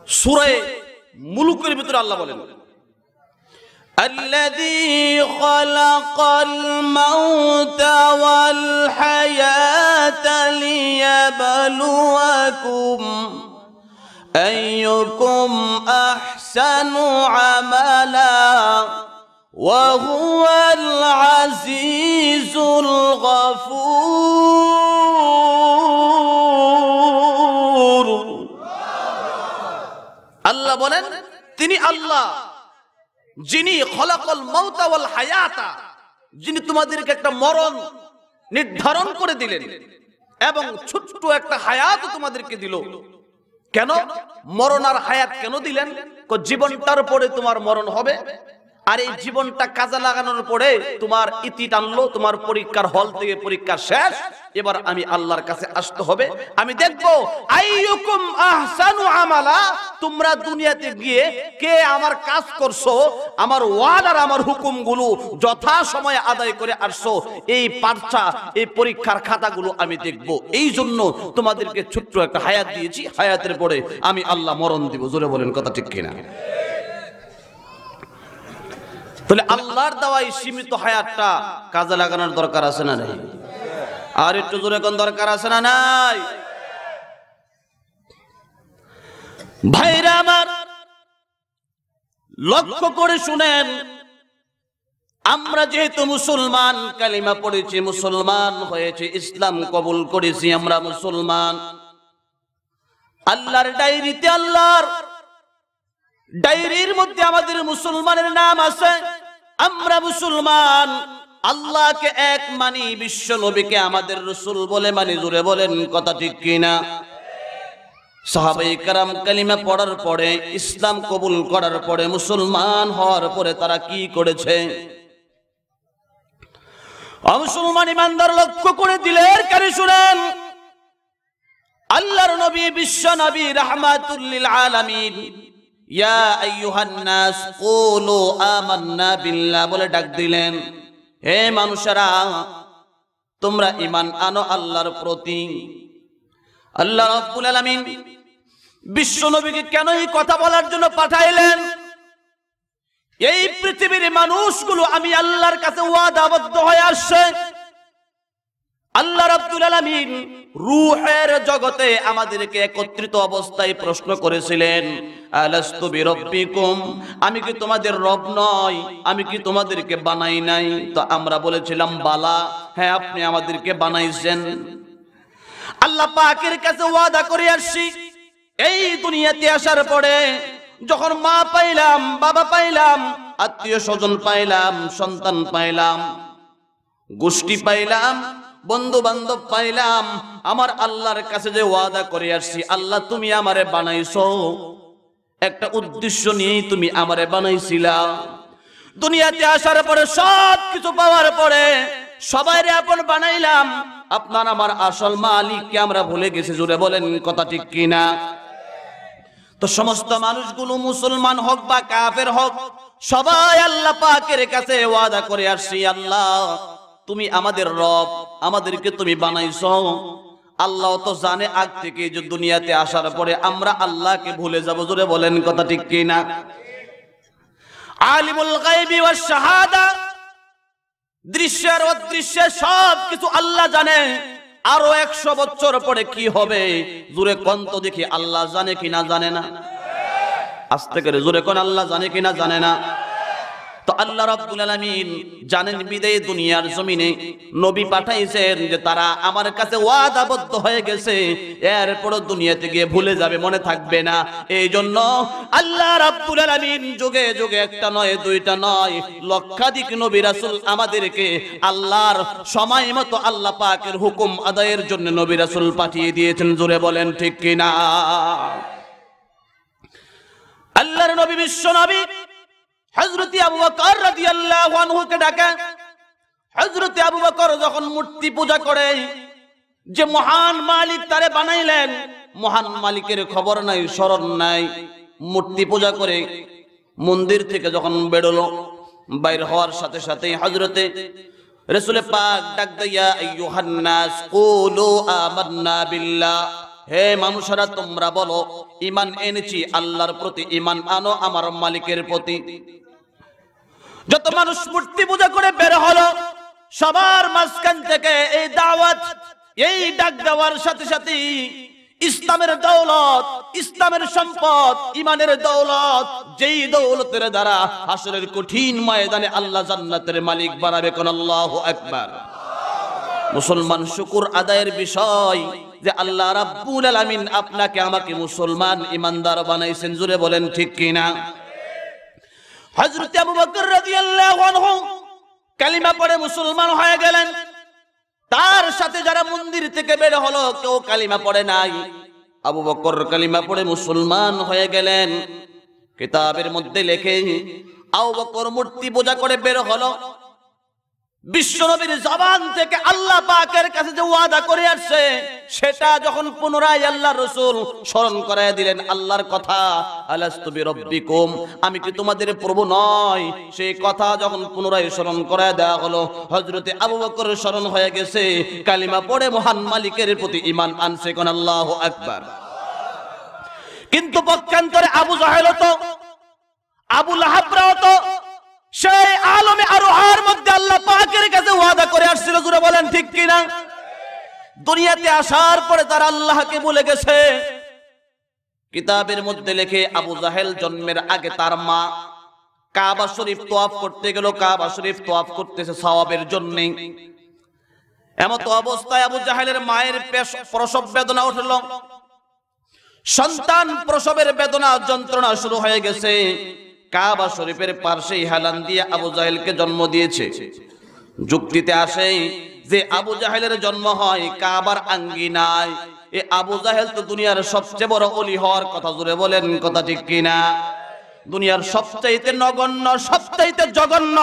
সূরা মুলুকের ভিতরে আল্লাহ বলেন, الذي خلق الموت والحياة ليبلوكم أيكم أحسن عملا وهو العزيز الغفور। আল্লাহ বলেন তিনি আল্লাহ যিনি খলাকাল মাউতা ওয়াল হায়াতা, যিনি তোমাদেরকে একটা মরণ নির্ধারণ করে দিলেন এবং ছোট্ট একটা হায়াত তোমাদেরকে দিল। কেন মরণ আর হায়াত কেন দিলেন? জীবনটার পরে তোমার মরণ হবে, আর এই জীবনটা কাজে লাগানোর পরে তোমার ইতি টানলো, তোমার পরীক্ষার হল থেকে পরীক্ষা শেষ, এবার আমি আল্লাহর কাছে আসতে হবে, আমি দেখবো আইয়ুকুম আহসানু আমালা, তোমরা দুনিয়াতে গিয়ে কে আমার কাজ করছো, আমার ওয়াদার আমার হুকুমগুলো যথা সময়ে আদায় করে আসছো, এই পার্চা এই পরীক্ষার খাতাগুলো আমি দেখব। এই জন্য তোমাদেরকে ছোট্ট একটা হায়াত দিয়েছি, হায়াতের পরে আমি আল্লাহ মরণ দিব। জোরে বলেন কথা ঠিক কিনা? তাহলে আল্লাহর দেওয়া সীমিত হায়াতটা কাজে লাগানোর দরকার আছে না নাই? আর একটু জোরে কোন দরকার আছে না নাই? ভাইরা আমার লক্ষ্য করে শুনেন, আমরা যেহেতু মুসলমান, কালিমা পড়েছি, মুসলমান হয়েছে, ইসলাম কবুল করেছি, আমরা মুসলমান, আল্লাহর ডায়েরিতে, আল্লাহর ডায়েরির মধ্যে আমাদের মুসলমানের নাম আছে, আমরা মুসলমান, আল্লাহকে এক মানি, বিশ্ব নবীকে আমাদের রাসূল বলে মানি। জোরে বলেন কথা ঠিক কিনা? সাহাবায়ে কেরাম কালিমা পড়ার পরে, ইসলাম কবুল করার পরে, মুসলমান হওয়ার পরে তারা কি করেছে? মুসলমান ইমানদার লক্ষ্য করে দিলেন কারে শুনেন, আল্লাহর নবী, বিশ্ব নবী, রাহমাতুল লিল আলামিন, ইয়া আইয়ুহান নাস কুলু আমান্না বিল্লাহ বলে ডাক দিলেন, হে মানুষেরা তোমরা ঈমান আনো আল্লাহর প্রতি। আল্লাহ রাব্বুল আলামিন বিশ্ব নবীকে কেন এই কথা বলার জন্য পাঠাইলেন? এই পৃথিবীর মানুষগুলো আমি আল্লাহর কাছে ওয়াদাবদ্ধ হয়ে আসছে। আল্লাহ রাব্বুল আলামিন রূহের জগতে আমাদেরকে একত্রিত অবস্থায় প্রশ্ন করেছিলেন, আলাস্তু বিরব্বিকুম, আমি কি তোমাদের রব নই? আমি কি তোমাদেরকে বানাই নাই? তো আমরা বলেছিলাম বালা, হ্যাঁ আপনি আমাদেরকে বানাইছেন। আল্লাহ পাকের কাছে ওয়াদা করে আসছি, এই দুনিয়াতে আসার পরে যখন মা পাইলাম, বাবা পাইলাম, আত্মীয় স্বজন পাইলাম, সন্তান পাইলাম, গোষ্ঠী পাইলাম, বন্ধু বান্ধব পাইলাম, আমার আল্লাহর কাছে যে ওয়াদা করে আসছি, আল্লাহ তুমি আমারে বানাইছো, একটা উদ্দেশ্য নিয়েই তুমি আমারে বানাইছিলা। দুনিয়াতে আসার পরে সব কিছু পাওয়ার পরে সবাইরে আপন বানাইলাম, আপনার আমার আসল মালিককে আমরা ভুলে গেছি। জোরে বলেন কথা ঠিক কিনা? তো সমস্ত মানুষগুলো মুসলমান হোক বা কাফের হোক, সবাই আল্লাহ পাকের কাছে ওয়াদা করে আসছি, আল্লাহ তুমি আমাদের রব, আমাদেরকে তুমি বানাইছো। আল্লাহ তো জানে আগ থেকে যে দুনিয়াতে আসার পরে আমরা আল্লাহকে ভুলে যাব। জোরে বলেন কথা ঠিক কিনা? আলিমুল গায়বি ওয়াশ শাহাদা, দৃশ্যের অদৃশ্যের সব কিছু আল্লাহ জানে। আরো 100 বছর পরে কি হবে জোরে কোন তো দেখি, আল্লাহ জানে কিনা জানে না? আস্তে করে জোরে কোন, আল্লাহ জানে কিনা জানে না? তো আল্লাহ রাব্বুল আলামিন জানেন বিদায় দুনিয়ার জমিনে নবী পাঠাইছেন যে তারা আমার কাছে ওয়াদাবদ্ধ হয়ে গেছে, এরপরও দুনিয়াতে গিয়ে ভুলে যাবে, মনে থাকবে না। এই জন্য আল্লাহ রাব্বুল আলামিন যুগে যুগে একটা নয়, দুইটা নয়, লক্ষাধিক নবী রাসূল আমাদেরকে আল্লাহর সময় মতো আল্লাহ পাকের হুকুম আদায়ের জন্য নবী রাসূল পাঠিয়ে দিয়েছেন। জোরে বলেন ঠিক কিনা? আল্লাহর নবী, বিশ্ব নবী হযরত আবু বকর রাদিয়াল্লাহু আনহু কে ডাকেন। হযরত আবু বকর যখন মূর্তি পূজা করে, যে মহান মালিক তারে বানাইলেন, মহান মালিকের খবর নাই, স্মরণ নাই, মূর্তি পূজা করে মন্দির থেকে যখন বেরোলো, বাইর হওয়ার সাথে সাথে হযরতে রাসূল পাক ডাক দেয়া, আইয়ুহান নাস কুলু আমান্না বিল্লাহ, হে মানুষেরা তোমরা বলো ঈমান এনেছি আল্লাহর প্রতি, ঈমান আনো আমার মালিকের প্রতি। যত মানুষ মূর্তি পূজা করে বের হলো, সবার মাঝখান থেকে এই দাওয়াত, এই ডাক দেওয়ার সাথে সাথে ইসলামের দৌলত, ইসলামের সম্পদ, ঈমানের দৌলত, যেই দৌলতের দ্বারা হাসরের কঠিন ময়দানে আল্লাহ জান্নাতের মালিক বানাবে। কোন আল্লাহু আকবার। মুসলমান শুকর আদায়ের বিষয় যে আল্লাহ রাব্বুল আলামিন আপনাকে আমাকে মুসলমান ঈমানদার বানাইছেন। জোরে বলেন ঠিক কিনা? হযরত আবু বকর রাদিয়াল্লাহু আনহু কালিমা পড়ে মুসলমান হয়ে গেলেন। তার সাথে যারা মন্দির থেকে বের হলো কেউ কালিমা পড়ে নাই। আবু বকর কালিমা পড়ে মুসলমান হয়ে গেলেন। কিতাবের মধ্যে লেখে আবু বকর মূর্তি পূজা করে বের হলো। বিশ্বনবীর জবান থেকে আল্লাহ পাকের কাছে যে ওয়াদা করে আসছে সেটা যখন পুনরায় আল্লাহর রাসূল স্মরণ করায় দিলেন, আল্লাহর কথা, আলাস্তু বিরাব্বিকুম, আমি কি তোমাদের প্রভু নয়, সেই কথা যখন পুনরায় স্মরণ করায় দেওয়া হলো, হযরতে আবু বকর স্মরণ হয়ে গেছে, কালিমা পড়ে মহান মালিকের প্রতি ঈমান আনছে। কোন আল্লাহু আকবার। কিন্তু পক্ষান্তরে আবু জাহেল তো, আবু লাহাবরাও তো সেই আলমে আরোহার মধ্যে আল্লাহ পাকের কাছে ওয়াদা করে আসছিল। জোরে বলেন ঠিক কিনা? দুনিয়াতে আসার পরে তারা আল্লাহকে ভুলে গেছে। কিতাবের মধ্যে লেখে আবু জাহেল জন্মের আগে তার মা কাবা শরীফ তওয়াফ করতে গেল। কাবা শরীফ তওয়াফ করতেছে সওয়াবের জন্য। এমত অবস্থায় আবু জাহেলের মায়ের প্রসব বেদনা উঠল। সন্তান প্রসবের বেদনা, যন্ত্রণা শুরু হয়ে গেছে। কাবা শরীফের পাশেই হেলান দিয়ে আবু জাহেলকে জন্ম দিয়েছে। যুক্তিতে আসে যে আবু জাহেলের জন্ম হয় কাবার আঙ্গিনায়। এ আবু জাহেল তো দুনিয়ার সবচেয়ে বড় ওলি হওয়ার কথা। জোরে বলেন কথা ঠিক কিনা? দুনিয়ার সবচাইতে নগণ্য, সবচাইতে জঘন্য,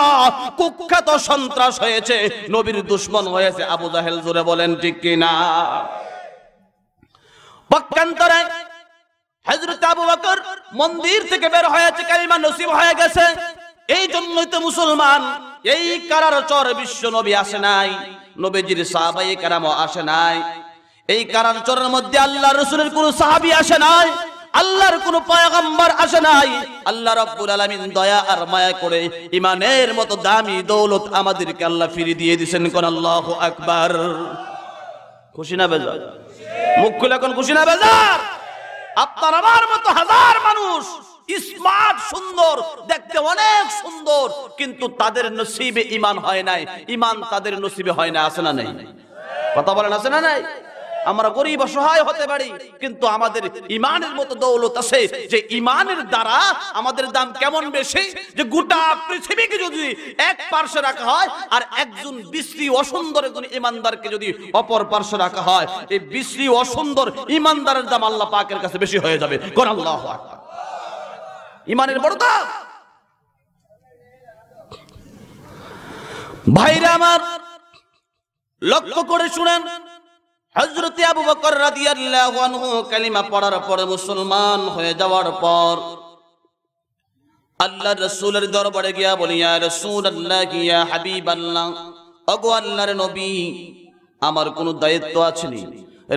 কুখ্যাত সন্ত্রাস হয়েছে, নবীর দুশমন হয়েছে আবু জাহেল। জোরে বলেন ঠিক কিনা? পক্ষান্তরে হযরত আবু বকর মন্দির থেকে বের হয়েছে, কালিমা নসিব হয়ে গেছে। এই জন্যই তো মুসলমান। এই কারার চর বিশ্ব নবী আসে নাই, নবীজির সাহাবায়ে কেরামও আসে নাই। এই কারার চরের মধ্যে আল্লাহর রাসূলের কোন সাহাবী আসে নাই, আল্লাহর কোন পয়গম্বর আসে নাই। আল্লাহ রাব্বুল আলামিন দয়া আর মায়া করে ঈমানের মতো দামি দৌলত আমাদেরকে আল্লাহ ফিরিয়ে দিয়ে দিবেন। কোন আল্লাহু আকবার। খুশি না বেজার? মুখ খুলে কোন খুশি না বেজার? আপনার আমার মতো হাজার মানুষ স্মার্ট, সুন্দর, দেখতে অনেক সুন্দর, কিন্তু তাদের নসিবে ঈমান হয় নাই। ঈমান তাদের নসিবে হয় না। আছে না নাই? কথা বলেন আছে না নাই? আমরা গরিব অসহায় হতে পারি, কিন্তু আমাদের ঈমানের মতো দৌলত আছে যে ঈমানের দ্বারা আমাদের দাম কেমন বেশি, যে গোটা পৃথিবীকে যদি এক পার্শ্বে রাখা হয় আর একজন বিশ্রী অসুন্দর একজন ঈমানদারকে যদি অপর পার্শ্বে রাখা হয়, এই বিশ্রী অসুন্দর ঈমানদারের দাম আল্লাহ পাকের কাছে বেশি হয়ে যাবে। কোন আল্লাহু আকবার। ঈমানের বড় দাম। ভাইরা আমার, লক্ষ্য করে শুনেন, হযরত আবু বকর রাদিয়াল্লাহু আনহু কালিমা পড়ার পরে, মুসলমান হয়ে যাওয়ার পর আল্লাহর রাসূলের দরবারে গিয়া বলি, ইয়া রাসূলুল্লাহ, ইয়া হাবিবাল্লাহ, ওগো আল্লাহর নবী, আমার কোনো দায়িত্ব আছে নি?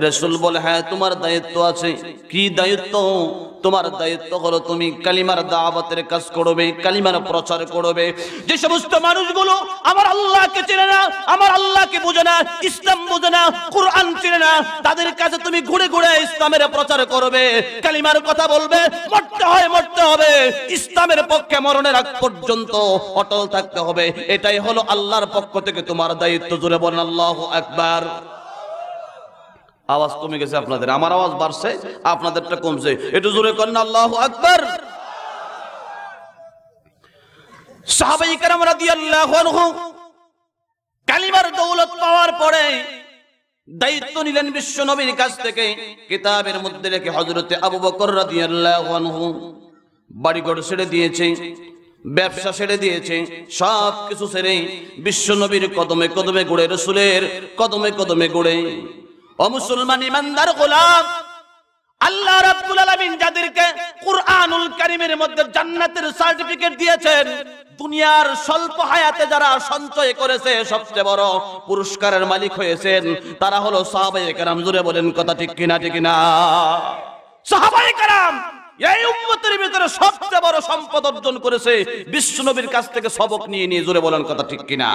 রাসূল বলে, হ্যাঁ তোমার দায়িত্ব আছে। কি দায়িত্ব? তোমার দায়িত্ব হলো তুমি কালিমার দাওয়াতের কাজ করবে, কালিমার প্রচার করবে। যে সমস্ত মানুষগুলো আমার আল্লাহকে চেনে না, আমার আল্লাহকে বোঝে না, ইসলাম বোঝে না, কুরআন চেনে না, তাদের কাছে তুমি ঘুরে ঘুরে ইসলামের প্রচার করবে, কালিমার কথা বলবে। মরতে হয় মরতে হবে, ইসলামের পক্ষে মরণের আগ পর্যন্ত অটল থাকতে হবে। এটাই হলো আল্লাহর পক্ষ থেকে তোমার দায়িত্ব। জোরে বলেন আল্লাহু আকবার। আওয়াজ কমে গেছে আপনাদের, আমার আওয়াজ বাড়ছে, আপনাদেরটা কমছে। একটু জোরে করেন আল্লাহু আকবার। সাহাবায়ে কেরাম রাদিয়াল্লাহু আনহু কালিমার দৌলত পাওয়ার পরে দায়িত্ব নিলেন বিশ্ব নবীর কাছ থেকে। কিতাবের মধ্যে লেখে হযরতে আবু বকর রাদিয়াল্লাহু আনহু বাড়িঘর ছেড়ে দিয়েছে, ব্যবসা ছেড়ে দিয়েছে, সব কিছু ছেড়ে বিশ্ব নবীর কদমে কদমে ঘুরে, রাসূলের কদমে কদমে ঘুরে। ও মুসলমান ইমানদার গোলাম, আল্লাহ রাব্বুল আলামিন যাদেরকে কুরআনুল কারীমের মধ্যে জান্নাতের সার্টিফিকেট দিয়েছেন, দুনিয়ার স্বল্প হায়াতে যারা সঞ্চয় করেছে সবচেয়ে বড় পুরস্কারের মালিক হয়েছেন তারা হলো সাহাবায়ে কেরাম। জোরে বলেন কথা ঠিক কিনা? ঠিক কিনা? সাহাবায়ে কেরাম এই উম্মতের ভিতরে সবচেয়ে বড় সম্পদ অর্জন করেছে বিশ্ব নবীর কাছ থেকে সবক নিয়ে নিয়ে। জোরে বলেন কথা ঠিক কিনা?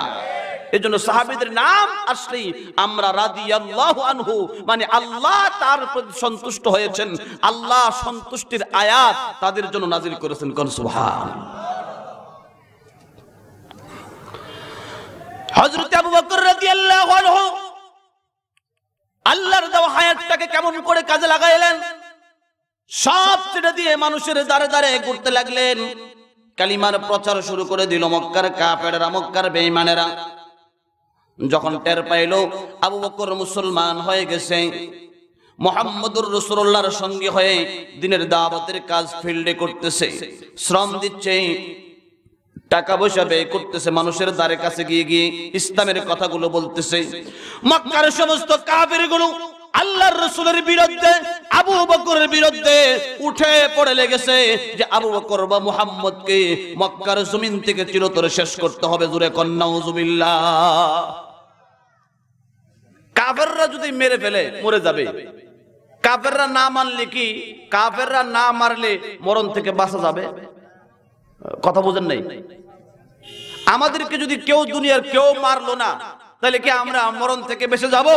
এজন্য সাহাবীদের নাম আসলেই আমরা রাদিয়াল্লাহু আনহু, মানে আল্লাহ তার প্রতি সন্তুষ্ট হয়েছেন, আল্লাহ সন্তুষ্টির আয়াত তাদের জন্য নাজিল করেছেন। কোন সুবহানাল্লাহ। হযরত আবু বকর রাদিয়াল্লাহু আনহু আল্লাহর দেওয়া হায়াতটাকে কেমন করে কাজে লাগাইলেন? সব ছেড়ে দিয়ে মানুষের দ্বারে দ্বারে ঘুরতে লাগলেন, কালিমার প্রচার শুরু করে দিল। মক্কার কাফেররা, মক্কার বেঈমানেরা যখন টের পাইল আবু বকর মুসলমান হয়ে গেছে, মুহাম্মদুর রাসূলুল্লাহর সঙ্গে হয়ে দ্বীনের দাওয়াতের কাজ ফিল্ডে করতেছে, শ্রম দিচ্ছে, টাকা পয়সা ব্যয় করতেছে, মানুষের দ্বারে কাছে গিয়ে গিয়ে ইসলামের কথাগুলো বলতেছে, মক্কার সমস্ত কাফেরগুলো আল্লাহর রাসূলের বিরুদ্ধে, আবু বকরের বিরুদ্ধে উঠে পড়ে লেগেছে যে আবু বকর বা মুহাম্মদকে মক্কার জমিন থেকে চিরতরে শেষ করতে হবে। জোরে কোন নাউযুবিল্লাহ। কাফেররা যদি মেরে ফেলে মরে যাবে, কাফেররা না মানলে কি, কাফেররা না মারলে মরণ থেকে বাঁচা যাবে? কথা বুঝেন নাই? আমাদেরকে যদি কেউ দুনিয়ার কেউ মারলো না তাহলে কি আমরা মরণ থেকে বেঁচে যাব?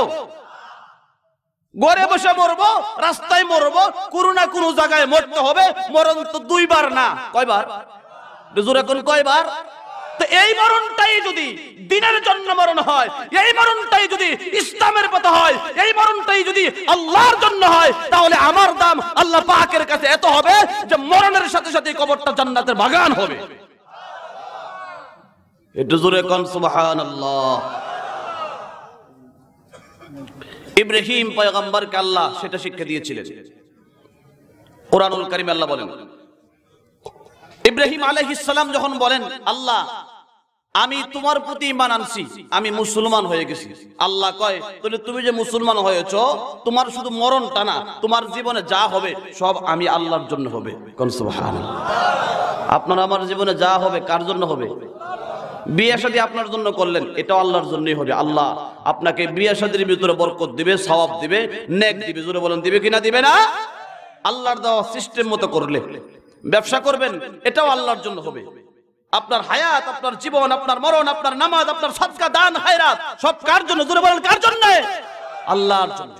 ঘরে বসে মরবো, রাস্তায় মরবো, কোনো না কোনো জায়গায় মরতে হবে। মরণ তো দুইবার না, কয়বার? জোরে কোন কয়বার? তো এই মরণটাই যদি দ্বীনের জন্য মরণ হয়, এই মরণটাই যদি ইসলামের পথে হয়, এই মরণটাই যদি আল্লাহর জন্য হয়, তাহলে আমার দাম আল্লাহ পাকের কাছে এত হবে যে মরণের সাথে সাথে কবরটা জান্নাতের বাগান হবে। একটু জোরে কোন সুবহানাল্লাহ। ইব্রাহিম পয়গম্বরকে আল্লাহ সেটা শিক্ষা দিয়েছিলেন। কোরআনুল কারীমে আল্লাহ বলেন, ইব্রাহিম আলাইহিস সালাম যখন বলেন আল্লাহ আমি তোমার প্রতি ঈমান আনছি, আমি মুসলমান হয়ে গেছি, আল্লাহ কয় তাহলে তুমি যে মুসলমান হয়েছো তোমার শুধু মরণটা না, তোমার জীবনে যা হবে সব আমি আল্লাহর জন্য হবে। কোন সুবহানাল্লাহ। আপনার আমার জীবনে যা হবে কার জন্য হবে? বিয়ে শাদী আপনার জন্য করলেন, এটা আল্লাহর জন্যই হবে। আল্লাহ আপনাকে বিয়ে শাদীর ভিতরে বরকত দিবে, সওয়াব দিবে, নেক দিবে। জোরে বলেন দিবে কিনা? দিবে না? আল্লাহর দেওয়া সিস্টেম মতো করলে। ব্যবসা করবেন, এটাও আল্লাহর জন্য হবে। আপনার হায়াত, আপনার জীবন, আপনার মরণ, আপনার নামাজ, আপনার সাদকা, দান, খায়রাত সব কার জন্য? জোরে বলেন কার জন্য? আল্লাহর জন্য।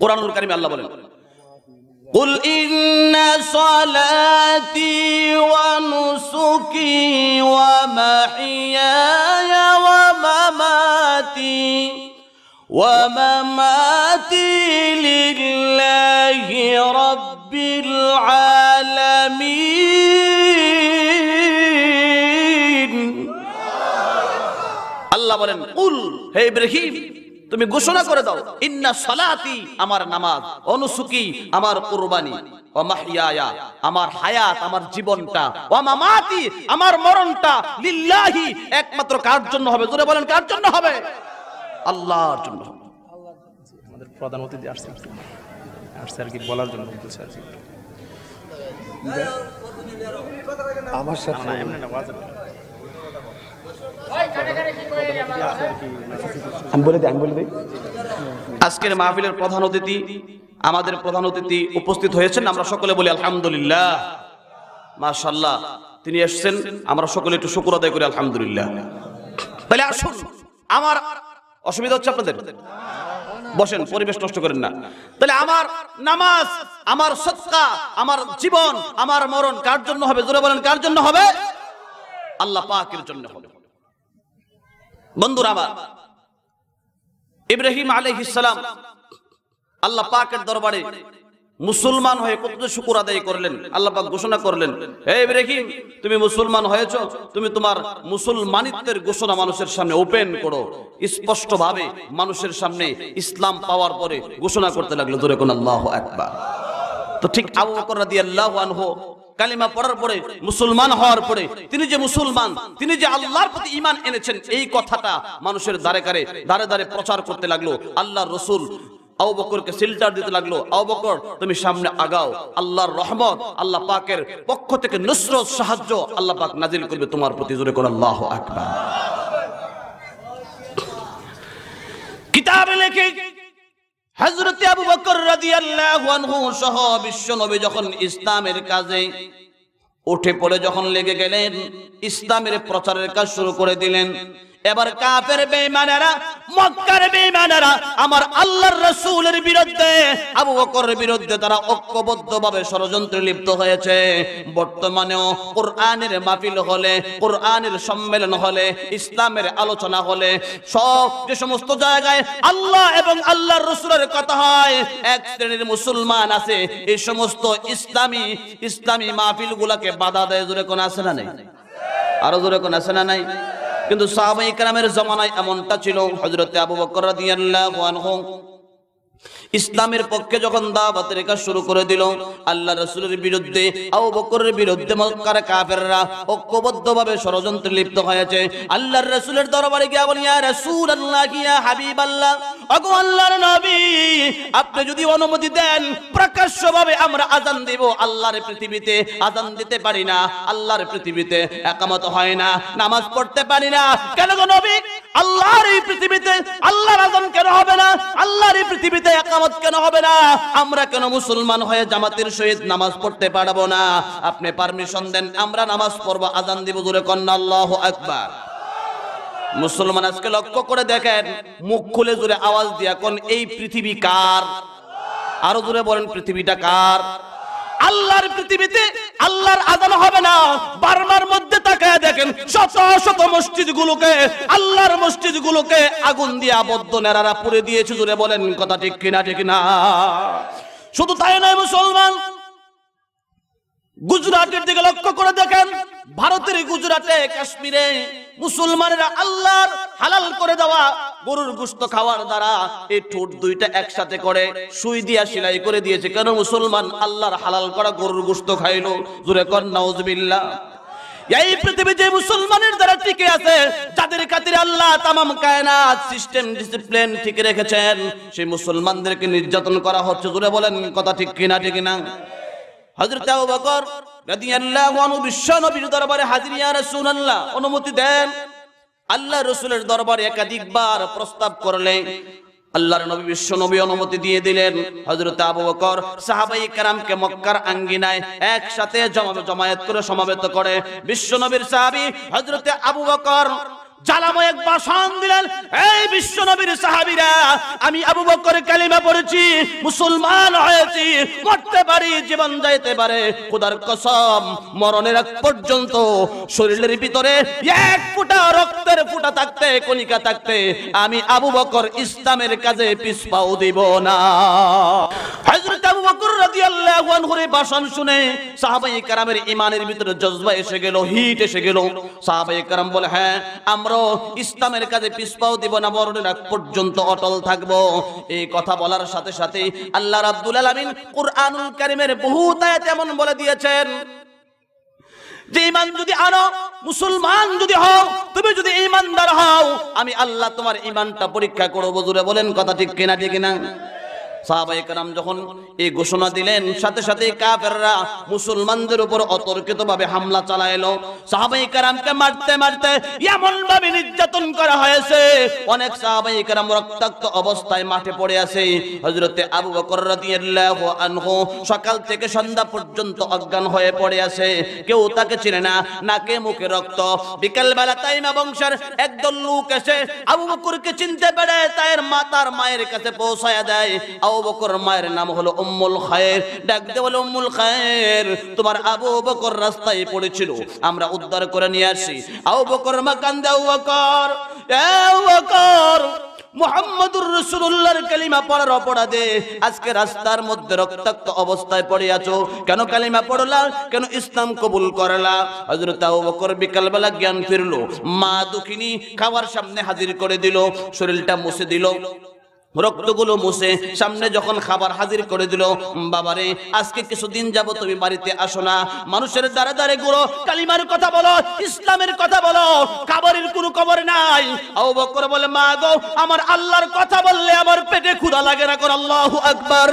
কোরআনুল কারীমে আল্লাহ বলেন, قل إن صلاتي ونسكي ومحياي ومماتي لله رب العالمين। আল্লাহ বলেন কুল, হে ইব্রাহিম তুমি ঘোষণা করে দাও, ইন্না সালাতি আমার নামাজ, অনুসুকি আমার কুরবানি, ওয়া মাহইয়ায়া আমার হায়াত, আমার জীবনটা, ওয়া মামাতি আমার মরণটা, লিল্লাহি একমাত্র কার জন্য হবে? জোরে বলেন কার জন্য হবে? আল্লাহর জন্য। আমাদের প্রধান অতিথি আসছে আর কি বলার জন্য বলছে আর কি আমার সাথে এমনি না ওয়াজ আমি বলে দিই আজকের মাহফিলের প্রধান অতিথি, আমাদের প্রধান অতিথি উপস্থিত হয়েছেন। আমরা সকলে বলি আলহামদুলিল্লাহ, মাশাআল্লাহ। তিনি এসেছেন, আমরা সকলে একটু শুকর আদায় করি আলহামদুলিল্লাহ। তাহলে আসুন, আমার অসুবিধা হচ্ছে আপনাদের? বসেন, পরিবেশ নষ্ট করেন না। তাহলে আমার নামাজ, আমার সাদকা, আমার জীবন, আমার মরণ কার জন্য হবে? জোরে বলেন কার জন্য হবে? আল্লাহ পাকের জন্য হবে। বন্ধুরা আমার, ইব্রাহিম আলাইহিস সালাম আল্লাহ পাকের দরবারে মুসলমান হয়ে কত শুকর আদায় করলেন। আল্লাহ পাক ঘোষণা করলেন, হে ইব্রাহিম তুমি মুসলমান হয়েছো, তুমি তোমার মুসলমানিত্বের ঘোষণা মানুষের সামনে ওপেন করো। স্পষ্ট ভাবে মানুষের সামনে ইসলাম পাওয়ার পরে ঘোষণা করতে লাগলো, জোরে কোন আল্লাহু আকবার। তো ঠিক আবু বকর রাদিয়াল্লাহু আনহু কালিমা পড়ার পরে, মুসলমান হওয়ার পরে, তিনি যে মুসলমান, তিনি যে আল্লাহর প্রতি ঈমান এনেছেন, এই কথাটা মানুষের দ্বারে দ্বারে প্রচার করতে লাগলো। আল্লাহর রাসূল আবু বকরকে সিলটার দিতে লাগলো, আবু বকর তুমি সামনে আগাও, আল্লাহর রহমত, আল্লাহ পাকের পক্ষ থেকে নুসরত, সাহায্য আল্লাহ পাক নাজিল করবে তোমার প্রতি। জোরে করে আল্লাহু আকবার। কিতাবে লেখে হযরত আবু বকর রাদিয়াল্লাহু আনহু সহ বিশ্ব নবী যখন ইসলামের কাজে উঠে পড়ে যখন লেগে গেলেন, ইসলামের প্রচারের কাজ শুরু করে দিলেন, এবার কাফের বেঈমানেরা, মক্কার বেঈমানেরা আমার আল্লাহর রাসূলের বিরুদ্ধে, আবু বকরের বিরুদ্ধে তারা ঐক্যবদ্ধভাবে ষড়যন্ত্রে লিপ্ত হয়েছে। বর্তমানেও কোরআনের মাহফিল হলে, কোরআনের সম্মেলন হলে, ইসলামের আলোচনা হলে, সব যে সমস্ত জায়গায় আল্লাহ এবং আল্লাহর রাসূলের কথা হয়, এক শ্রেণীর মুসলমান আছে এই সমস্ত ইসলামী মাহফিলগুলোকে বাধা দেয়। জোরে কোন আছে না নাই? আরো জোরে কোন আছে না নাই? কিন্তু সাহাবায়ে কেরামের জামানায় এমনটা ছিল। হযরত আবু বকর রাদিয়াল্লাহু আনহু ইসলামের পক্ষে যখন দাওয়াতের কাজ শুরু করে দিল, আল্লাহর রাসূলের বিরুদ্ধে, আবু বকরের বিরুদ্ধে মক্কার কাফেররা ঐক্যবদ্ধভাবে ষড়যন্ত্রে লিপ্ত হয়েছে। আল্লাহর রাসূলের দরবারে গিয়ে বলেন, ইয়া রাসূলুল্লাহ, ইয়া হাবিবাল্লাহ, ওগো আল্লাহর নবী, আপনি যদি অনুমতি দেন প্রকাশ্যভাবে আমরা আযান দেব। আল্লাহর পৃথিবীতে আযান দিতে পারি না, আল্লাহর পৃথিবীতে ইকামত হয় না, নামাজ পড়তে পারি না। কেন গো নবী? আল্লাহর এই পৃথিবীতে আল্লাহর আযান কেন হবে না? আল্লাহর এই পৃথিবীতে ইকামত কেন হবে না? আমরা কেন মুসলমান হয়ে জামাতের সহিত নামাজ পড়তে পারবো না? আপনি পারমিশন দেন, আমরা নামাজ পড়বো, আযান দিব। জোরে কন্না আল্লাহু আকবার। মুসলমান আজকে লক্ষ্য করে দেখেন, মুখ খুলে জোরে আওয়াজ দিয়া কোন এই পৃথিবী কার? আরো জোরে বলেন, পৃথিবীটা কার? আল্লাহর পৃথিবীতে আল্লাহর আযান হবে না। বার্মার মধ্যে তাকায় দেখেন, শত শত মসজিদগুলোকে, আল্লাহর মসজিদগুলোকে আগুন দিয়ে আবদ্ধ নেড়ারা পুড়ে দিয়েছে। জোরে বলেন কথা ঠিক কিনা? ঠিক না? শুধু তাই নয়, মুসলমান গুজরাটের দিকে লক্ষ্য করে দেখেন, ভারতের গুজরাটে, কাশ্মীরে মুসলমানেরা আল্লাহর হালাল করে দেওয়া গরুর গোশত খাওয়ার দ্বারা এই ঠোঁট দুইটা একসাথে করে সুই দিয়া সেলাই করে দিয়েছে। কেন? মুসলমান আল্লাহর হালাল করা গরুর গোশত খাইলো। জোরে কর নাউজুবিল্লাহ। এই পৃথিবী যে মুসলমানের দ্বারা টিকে আছে, যাদের খাতিরে আল্লাহ তামাম কায়নাত সিস্টেম ডিসিপ্লিন ঠিক রেখেছেন, সেই মুসলমানদেরকে নির্যাতন করা হচ্ছে। জোরে বলেন কথা ঠিক কিনা? ঠিক না? হযরত আবু বকর রাদিয়াল্লাহু আনহু বিশ্ব নবীর দরবারে হাজির। ইয়া রাসূলুল্লাহ, অনুমতি দেন। আল্লাহর রাসূলের দরবারে একাধিকবার প্রস্তাব করলে আল্লাহর নবী বিশ্ব নবী অনুমতি দিয়ে দিলেন। হযরত আবু বকর সাহাবায়ে কেরামকে মক্কার আঙ্গিনায় একসাথে জমায়েত করে সমাবেত করে বিশ্ব নবীর সাহাবী হযরত আবু বকর জালাময় এক ভাষণ দিলেন, এই বিশ্ব নবীর সাহাবীরা, আমি আবু বকর কালিমা পড়েছি, মুসলমান হয়েছি, মরতে পারি, জীবন যাইতে পারে, খোদার কসম মরণের আগ পর্যন্ত শরীরের ভিতরে এক ফোঁটা রক্তের ফোঁটা থাকতে, কণিকা থাকতে আমি আবু বকর ইসলামের কাজে পিছপাও দিব না। হযরত আবু বকর রাদিয়াল্লাহু আনহুর ভাষণ শুনে সাহাবায়ে কেরামের ঈমানের ভিতরে জজবা এসে গেল, হিট এসে গেল। সাহাবায়ে কেরাম বলে, হ্যাঁ, আমরা ইসলামের কাজে পিছপাও দিব না, মরণের আগ পর্যন্ত অটল থাকব। এই কথা বলার সাথে সাথে আল্লাহ রাব্বুল আলামিন কুরআনুল কারীমের বহুত আয়াত এমন বলে দিয়েছেন যে ঈমান যদি আনো, মুসলমান যদি হও, তুমি যদি ঈমানদার হও, আমি আল্লাহ তোমার ঈমানটা পরীক্ষা করব। জোরে বলেন কথা ঠিক কিনা? ঠিক না? সাহাবায়ে কেরাম যখন এই ঘোষণা দিলেন, সাথে সাথে কাফেররা মুসলমানদের উপর অতর্কিতভাবে হামলা চালাইলো। সাহাবায়ে কেরামকে মারতে মারতে এমন ভাবে নির্যাতন করা হয়েছে, অনেক সাহাবায়ে কেরাম রক্তাক্ত অবস্থায় মাঠে পড়ে আছে। হযরতে আবু বকর রাদিয়াল্লাহু আনহু সকাল থেকে সন্ধ্যা পর্যন্ত অজ্ঞান হয়ে পড়ে আছে, কেউ তাকে চিনে না, নাকে মুখে রক্ত। বিকেল বেলা তাইমা বংশের একদল লোক এসে আবু বকরকে চিনতে পেরে তার মায়ের কাছে পৌঁছায়া দেয়। আবু বকর মায়ের নাম হলো উম্মুল খায়ের। ডাকতে বলে, উম্মুল খায়ের, তোমার আবু বকর রাস্তায় পড়েছিল, আমরা উদ্ধার করে নিয়ে আসি। আবু বকর মা কান্দে, আবু বকর, আবু বকর, মুহাম্মদুর রাসূলুল্লাহর কালিমা পড়ার অপরাধে আজকে রাস্তার মধ্যে রক্তাক্ত অবস্থায় পড়ে আছো, কেন কালিমা পড়লা? কেন ইসলাম কবুল করলা? হযরত আবু বকর বিকাল বেলা জ্ঞান ফিরলো, মা দুঃখিনী খাবার সামনে হাজির করে দিল, শরীরটা মুছে দিল। রক্তগুলো মুছে সামনে যখন খাবার হাজির করে দিল, বাবারে আজকে কিছুদিন যাব তুমি বাড়িতে আসো না, মানুষের দ্বারে দ্বারে গুলো কালিমার কথা বলো, ইসলামের কথা বলো, খাবারের কোনো খবর নাই। আবু বকর বলে, মা গো, আমার আল্লাহর কথা বললে আমার পেটে ক্ষুধা লাগে না, কর আল্লাহু আকবার।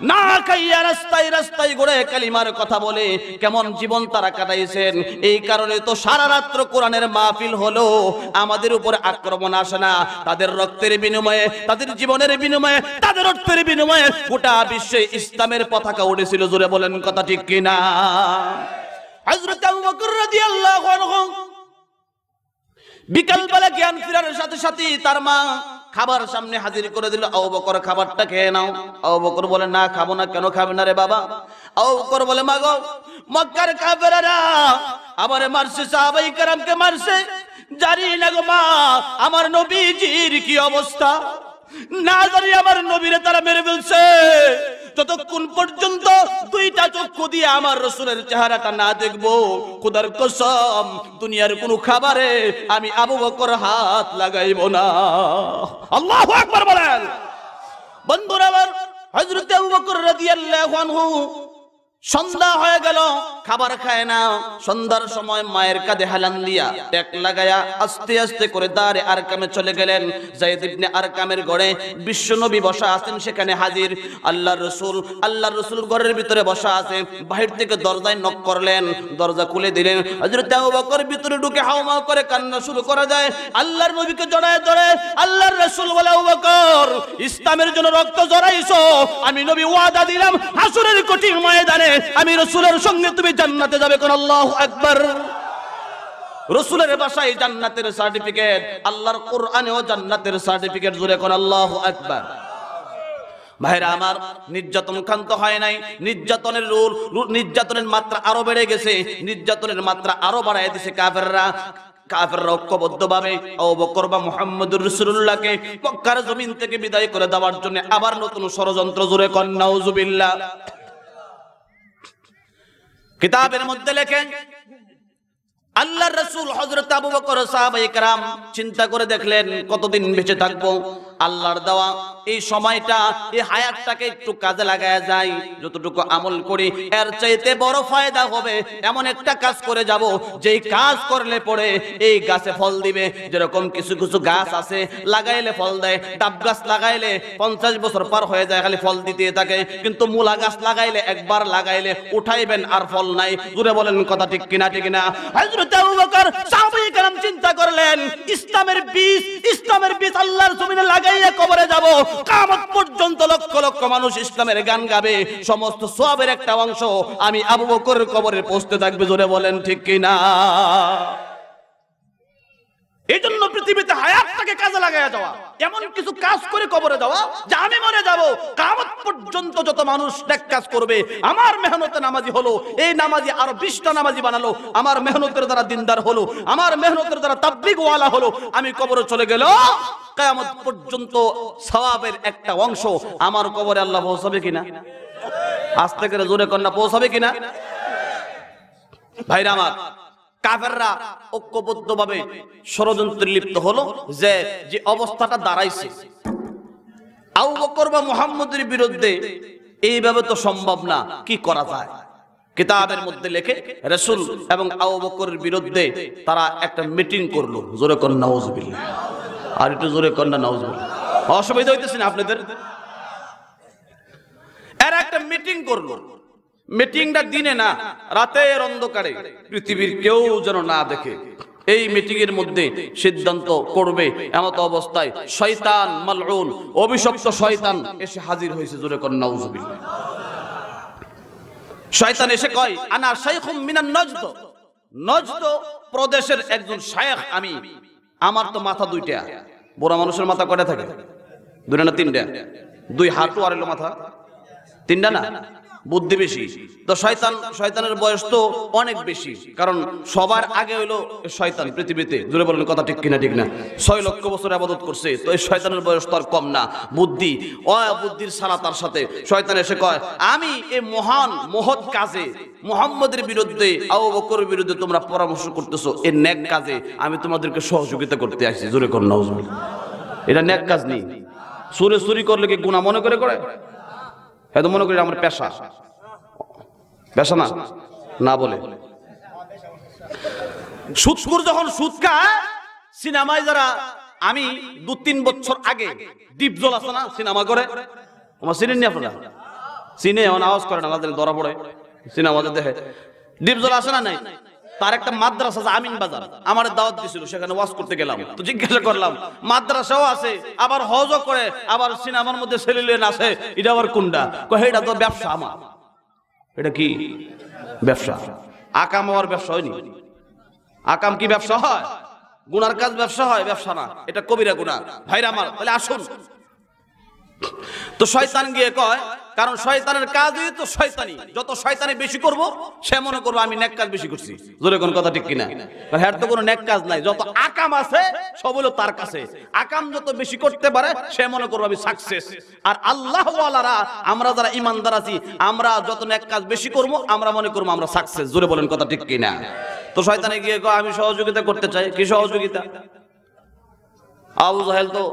না খাইয়া রাস্তায় রাস্তায় ঘুরে কালিমার কথা বলে কেমন জীবন তারা কাটাইছেন। এই কারণে তো সারা রাত্র কোরআনের মাহফিল হলো, আমাদের উপর আক্রমণ আসে না। তাদের রক্তের বিনিময়ে, তাদের জীবনের বিনিময়ে, তাদের অর্থের বিনিময়ে গোটা বিশ্বে ইসলামের পতাকা উঠেছিল। জোরে বলেন কথা ঠিক কিনা? হযরত আবু বকর রাদিয়াল্লাহু আনহু বিকালবেলা জ্ঞান ফেরার সাথে সাথে তার মা খাবার সামনে হাজির করে দিল। আবু বকর, খাবারটা খেয়ে নাও। আবু বকর বলে, না খাবো না। কেন খাবে না রে বাবা? আবু বকর বলে, মা গো, মক্কার কাফেররা আমারে মারছে, সাহাবায়ে কেরামকে মারছে, জানি না গো মা আমার নবীজির কি অবস্থা, না জানি আমার নবীরে তারা মেরে ফেলছে। যতক্ষণ পর্যন্ত দুইটা চক্ষু দিয়ে আমার রাসূলের চেহারাটা না দেখবো, খোদার কসম দুনিয়ার কোনো খাবারে আমি আবু বকর হাত লাগাইব না। আল্লাহু আকবার বলেন। বন্ধুরা আমার, হযরত আবু বকর রাদিয়াল্লাহু আনহু সন্ধ্যা হয়ে গেল, খাবার খায় না। সন্ধ্যার সময় মায়ের কাঁধে হেলান দিয়া টেক লাগায়া আস্তে আস্তে করে দারে আরকামে চলে গেলেন। যায়েদ ইবনে আরকামের ঘরে বিশ্বনবী বসা আছেন, সেখানে হাজির আল্লাহর রাসূল ঘরের ভিতরে বসা আছে। বাহির থেকে দরজায় নক করলেন, দরজা খুলে দিলেন। হযরত আবু বকর ভিতরে ঢুকে হাওমাও করে কান্না শুরু করে দেয়। আল্লাহর নবীকে জড়ায় ধরে আল্লাহর রাসূল বলে, আবু বকর, ইসলামের জন্য রক্ত জড়াইছো, আমি নবী ওয়াদা দিলাম হাসরের কঠিন ময়দানে আমি রাসূলের সঙ্গে তুমি জান্নাতে যাবে। কোন আল্লাহু আকবার। রাসূলের ভাষায় জান্নাতের সার্টিফিকেট, আল্লাহর কোরআনেও জান্নাতের সার্টিফিকেট। জোরে কোন আল্লাহু আকবার। ভাইরা আমার, নির্যাতন ক্ষান্ত হয় নাই, নির্যাতনের মাত্রা আরো বেড়ে গেছে, নির্যাতনের মাত্রা আরো বাড়ায় দিয়েছে কাফেররা। ঐক্যবদ্ধভাবে আবু বকর বা মুহাম্মদুর রাসূলুল্লাহকে মক্কার জমিন থেকে বিদায় করে দেওয়ার জন্য আবার নতুন ষড়যন্ত্র। জোরে কোন নাউজুবিল্লাহ। কিতাবের মধ্যে লেখেন, আল্লাহর রাসূল হযরত আবু বকর সাহাবায়ে কেরাম চিন্তা করে দেখলেন কতদিন বেঁচে থাকবো। আল্লাহর দেওয়া এই সময়টা, এই হায়াতটাকে একটু কাজে লাগায়া যায়, যতটুকু আমল করি এর চাইতে বড় ফায়দা হবে এমন একটা কাজ করে যাব, যেই কাজ করলে পরে এই গাছে ফল দিবে। যেরকম কিছু কিছু গাছ আছে লাগাইলে ফল দেয়, ডাব গাছ লাগাইলে 50 বছর পার হয়ে যায় খালি ফল দিতে থাকে, কিন্তু মূলা গাছ লাগাইলে একবার লাগাইলে উঠাইবেন আর ফল নাই। জোরে বলেন কথা ঠিক কিনা? ঠিক না? হযরত আবু বকর সাহাবায়ে কেরাম চিন্তা করলেন, ইসলামের বীজ আল্লাহর জমিনে লাগাইয়া কবরে যাব, কিয়ামত পর্যন্ত লক্ষ লক্ষ মানুষ ইসলামের গান গাবে, সমস্ত সওয়াবের একটা অংশ আমি আবু বকরের কবরে পৌঁছতে থাকবে। জোরে বলেন ঠিক কিনা? এই জন্য পৃথিবীতে হায়াতটাকে কাজে লাগাইয়া যাওয়া, এমন কিছু কাজ করে কবরে যাওয়া যে আমি মরে যাব, কিয়ামত পর্যন্ত যত মানুষ নেক কাজ করবে, আমার মেহনতে নামাজি হলো, এই নামাজি আরো 20টা নামাজি বানালো, আমার মেহনতের দ্বারা দিনদার হলো, আমার মেহনতের দ্বারা তাবলীগ ওয়ালা হলো, আমি কবরে চলে গেল, কিয়ামত পর্যন্ত সওয়াবের একটা অংশ আমার কবরে আল্লাহ পৌঁছাবে কিনা? আস্তে করে জোরে কন্যা, পৌঁছাবে কিনা? ভাইরা আমার, কাফেররা ঐক্যবদ্ধভাবে ষড়যন্ত্রে লিপ্ত হলো, যে অবস্থাটা দাঁড়াইছে আবু বকর বা মুহাম্মদের বিরুদ্ধে, এইভাবে তো সম্ভব না, কি করা যায়? কিতাবের মধ্যে লেখে রাসূল এবং আবু বকরের বিরুদ্ধে তারা একটা মিটিং করলো। জোরে কোন নাউজুবিল্লাহ। আর একটু জোরে কোন নাউজুবিল্লাহ। অসুবিধা হইতেছে না আপনাদের? এরা একটা মিটিং করলো। মিটিংটা দিনে না, রাতের অন্ধকারে, পৃথিবীর কেউ যেন না দেখে। এই মিটিং এর মধ্যে সিদ্ধান্ত করবে এমত অবস্থায় শয়তান মালউন, অভিশপ্ত শয়তান এসে হাজির হয়েছে। জোরে কোন নাউজুবিল্লাহ। শয়তান এসে কয়, আনা শাইখুম মিনান নজদ, নজদ প্রদেশের একজন শায়েখ আমি, আমার তো মাথা দুইটা। বুড়া মানুষের মাথা কয়টা থাকে? দুইটা না তিনটা? 2 হাঁটু আর এলো মাথা, তিনটা না? বুদ্ধি বেশি তো শয়তানের বয়স তো অনেক বেশি, কারণ সবার আগে হইলো শয়তান পৃথিবীতে। জোরে বলেন কথা ঠিক কিনা? ঠিক না? 6 লক্ষ বছর ইবাদত করছে, তো এই শয়তানের বয়স তো আর কম না। বুদ্ধি, বুদ্ধির সারা তার সাথে শয়তান এসে কয়, আমি এই মহৎ কাজে মুহাম্মদের বিরুদ্ধে, আবু বকরের বিরুদ্ধে তোমরা পরামর্শ করতেছো, এই নেক কাজে আমি তোমাদেরকে সহযোগিতা করতে আসছি। জোরে কোন নাউজুবিল্লাহ। এটা নেক কাজ নেই, চুরি করলে কি গুনাহ মনে করে করে? হয়তো মনে করি আমার পেশা, পেশা না না বলে। সুদখোর যখন সুদ খায়, সিনেমায় যারা, আমি 2-3 বছর আগে ডিপজল আছে না সিনেমা করে, আমার চিনেন নি আপনারা? চিনে এমন আওয়াজ করে না, ধরা পড়ে সিনেমা দেখে। ডিপজল আসে না নাই? তার একটা মাদ্রাসা আছে আমিন বাজার, আমার দাওয়াত দিছিল, সেখানে ওয়াজ করতে গেলাম। তো জিজ্ঞাসা করলাম, মাদ্রাসাও আছে আবার হজও করে, আবার সিনেমার মধ্যে সেলিলেন আছে, এটা আবার কোনটা? কয় এটা তো ব্যবসা আমার। এটা কি ব্যবসা? আকাম হওয়ার ব্যবসা হয়নি। আকাম কি ব্যবসা হয়? গুনার কাজ ব্যবসা হয়? ব্যবসা না, এটা কবিরা গুনাহ। ভাইরা আমার, তাহলে আসুন। তো শয়তান গিয়ে কয়, কারণ শয়তানের কাজই তো শয়তানি, যত শয়তানি বেশি করব সে মনে করবো আমি নেক কাজ বেশি করছি। জোরে কোন কথা ঠিক কিনা? হ্যাঁ, তো কোনো নেক কাজ নাই, যত আকাম আছে সব হলো তার কাছে। আকাম যত বেশি করতে পারে সে মনে করবো আমি সাকসেস। আর আল্লাহ ওয়ালারা, আমরা যারা ইমানদার আছি, আমরা যত নেক কাজ বেশি করব আমরা মনে করবো আমরা সাকসেস। জোরে বলেন কথা ঠিক কিনা? তো শয়তানে গিয়ে কয় আমি সহযোগিতা করতে চাই। কি সহযোগিতা? আবু জাহেল তো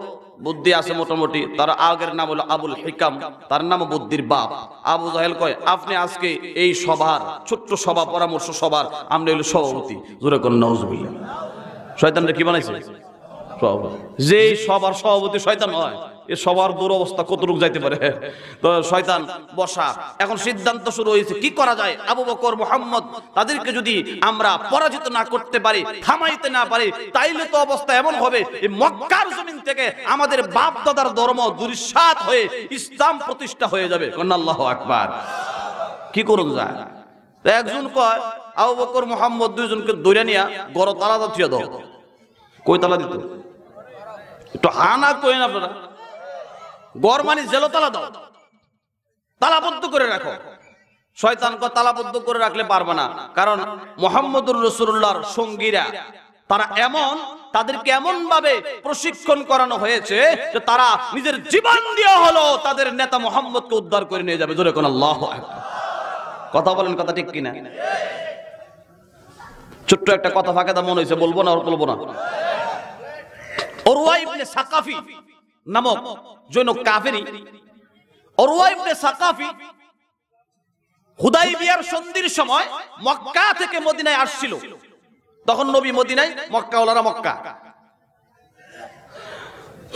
বুদ্ধি আছে মোটামুটি, তার আগের নাম হলো আবুল হিকাম, তার নাম বুদ্ধির বাপ। আবু জাহেল কয় আপনি আজকে এই সভার, ছোট্ট সভা, পরামর্শ সভার আপনি হলো সভাপতি। জোরে কোন নাউজুবিল্লাহ। শয়তানরা কি বানাইছে? সভাপতি। যে সবার সভাপতি শয়তান হয়, এ সবার দুরবস্থা কতটুকু যাইতে পারে। তো শয়তান বসা, এখন সিদ্ধান্ত শুরু হয়েছে কি করা যায়। আবু বকর, মুহাম্মদ, তাদেরকে যদি আমরা পরাজিত না করতে পারি, থামাইতে না পারি, তাইলে তো অবস্থা এমন হবে এই মক্কার জমিন থেকে আমাদের বাপ দাদার ধর্ম দুরিশাত হয়ে ইসলাম প্রতিষ্ঠা হয়ে যাবে। আল্লাহু আকবার। কি করুন যায়? একজন কয় আবু বকর, মুহাম্মদ দুইজনকে ধরে নিয়া গড় তালা দিয়ে দাও। কই তালা দিত? একটু হানা কই না আপনারা? গড় মানে জেলো তালা দাও, তালাবদ্ধ করে রাখো। শয়তান কয় তালাবদ্ধ করে রাখলে পারবে না, কারণ মুহাম্মদুর রাসূলুল্লাহর সঙ্গীরা তারা এমন, তাদেরকে এমন ভাবে প্রশিক্ষণ করানো হয়েছে যে তারা নিজের জীবন দিয়ে হলো তাদের নেতা মুহাম্মদকে উদ্ধার করে নিয়ে যাবে। জোরে কোন আল্লাহু আকবার। কথা বলেন, কথা ঠিক কিনা? ছোট্ট একটা কথা ফাঁকে দা মনে হয়েছে, বলবো না? বলবো না? উরওয়া ইবনে সাকাফি নামক জৈন কাফেরি, উরওয়া ইবনে সাকাফি হুদাইবিয়ার সন্ধির সময় মক্কা থেকে মদিনায় আসছিল। তখন নবী মদিনায়, মক্কাওয়ালারা মক্কা।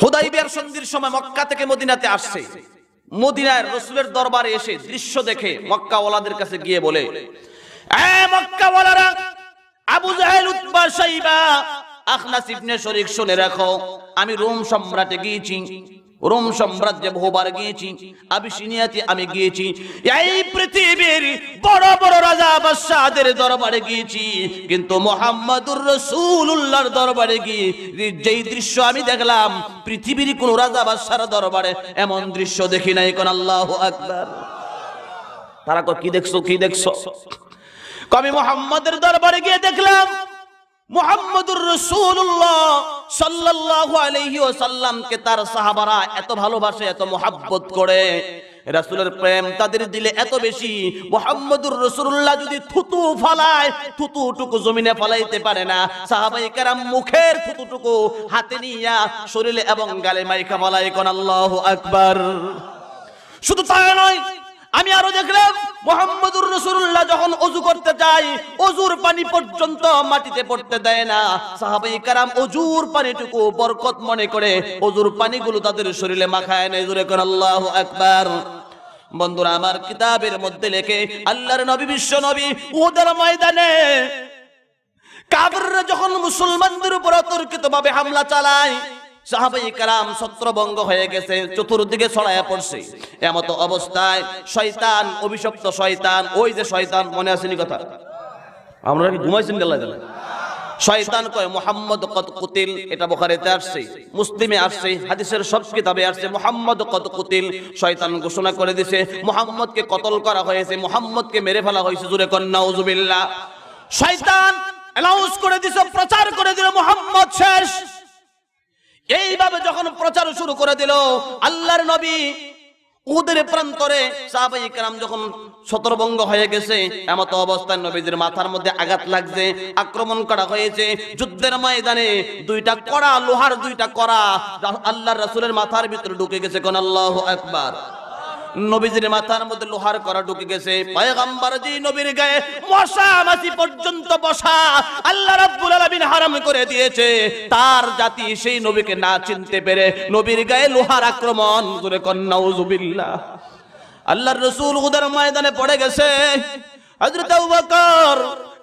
হুদাইবিয়ার সন্ধির সময় মক্কা থেকে মদিনাতে আসছে। মদিনায় রাসূলের দরবারে এসে দৃশ্য দেখে মক্কাওয়ালাদের কাছে গিয়ে বলে, এ মক্কাওয়ালারা, আবু জাহেল, উতবা, শাইবা, আখনাস ইবনে শরীক, শুনে রাখো, আমি রোম সম্রাটে গিয়েছি, রোম সাম্রাজ্যে বহুবার গিয়েছি, আবিসিনিয়াতে আমি গিয়েছি, এই পৃথিবীর বড় বড় রাজা বাদশাহদের দরবারে গিয়েছি, কিন্তু মুহাম্মদুর রাসূলুল্লাহর দরবারে গিয়ে যেই দৃশ্য আমি দেখলাম, পৃথিবীর কোন রাজা বাদশার দরবারে এমন দৃশ্য দেখি নাই। কোন আল্লাহু আকবার। তারা কয় কি দেখছো, কি দেখছো? কবি মুহাম্মদের দরবারে গিয়ে দেখলাম মুহাম্মদুর রাসূলুল্লাহ সাল্লাল্লাহু আলাইহি ওয়াসাল্লামকে তার সাহাবারা এত ভালোবাসে, এত মোহাব্বত করে, রাসূলের প্রেম তাদের দিলে এত বেশি। মুহাম্মদুর রাসূলুল্লাহ যদি থুতু ফালায়, থুতুটুকু জমিনে ফালাইতে পারে না, সাহাবায়ে কেরাম মুখের থুতুটুকু হাতে নিয়া শরীরে এবং গালে মাইখা ফালায়। কোন আল্লাহু আকবার। শুধু তাই নয়, আমি আরো দেখলাম মুহাম্মদুর রাসূলুল্লাহ যখন ওযু করতে যায়, ওযুর পানি পর্যন্ত মাটিতে পড়তে দেয় না। সাহাবায়ে কেরাম ওযুর পানিটুকু বরকত মনে করে ওযুর পানিগুলো তাদের শরীরে মাখায় নেয়। জোরে করে আল্লাহু আকবার। বন্ধুরা আমার, কিতাবের মধ্যে লেখে আল্লাহর নবী, বিশ্ব নবী উহুদের ময়দানে কাফিররা যখন মুসলমানদের উপর অতর্কিতভাবে হামলা চালায়, সাহাবায়ে কেরাম ছত্রভঙ্গ হয়ে গেছে, চতুর্দিকে ছড়ায়া পড়ছে। এমত অবস্থায় শয়তান, অভিশপ্ত শয়তান, ওই যে শয়তান, মনে আসেনি কথা? আমরা কি ঘুমাইছেন গেলা? শয়তান কয় মুহাম্মদ কদ কুতিল। এটা বুখারীতে আসছে, মুসলিমে আসছে, হাদিসের সব কিতাবে আসছে, মুহাম্মদ কদ কুতিল। শয়তান ঘোষণা করে দিয়েছে মুহাম্মদকে কতল করা হয়েছে, মুহাম্মদকে মেরে ফেলা হয়েছে। জোরে কোন নাউজুবিল্লাহ। শয়তান অ্যানাউন্স করে দিয়েছে, প্রচার করে দিল মুহাম্মদ শেষ। এইভাবে যখন প্রচার শুরু করে দিল, আল্লাহর নবী উহুদের প্রান্তরে সাহাবায়ে কেরাম যখন ছত্রভঙ্গ হয়ে গেছে, এমত অবস্থায় নবীজির মাথার মধ্যে আঘাত লাগছে, আক্রমণ করা হয়েছে। যুদ্ধের ময়দানে দুইটা কড়া, লোহার দুইটা কড়া আল্লাহর রাসূলের মাথার ভিতরে ঢুকে গেছে। কোন আল্লাহু আকবার। নবীজির মাথার মধ্যে লোহার কড়া ঢুকে গেছে। পয়গম্বর জি নবীর গায়ে মশা মাছি পর্যন্ত বসা আল্লাহ রাব্বুল আলামিন হারাম করে দিয়েছে। তার জাতি সেই নবীকে না চিনতে পেরে নবীর গায়ে লোহার আক্রমণ করে কন্যা নাউযুবিল্লাহ। আল্লাহর রাসূল উহুদের ময়দানে পড়ে গেছে। হযরত আবু বকর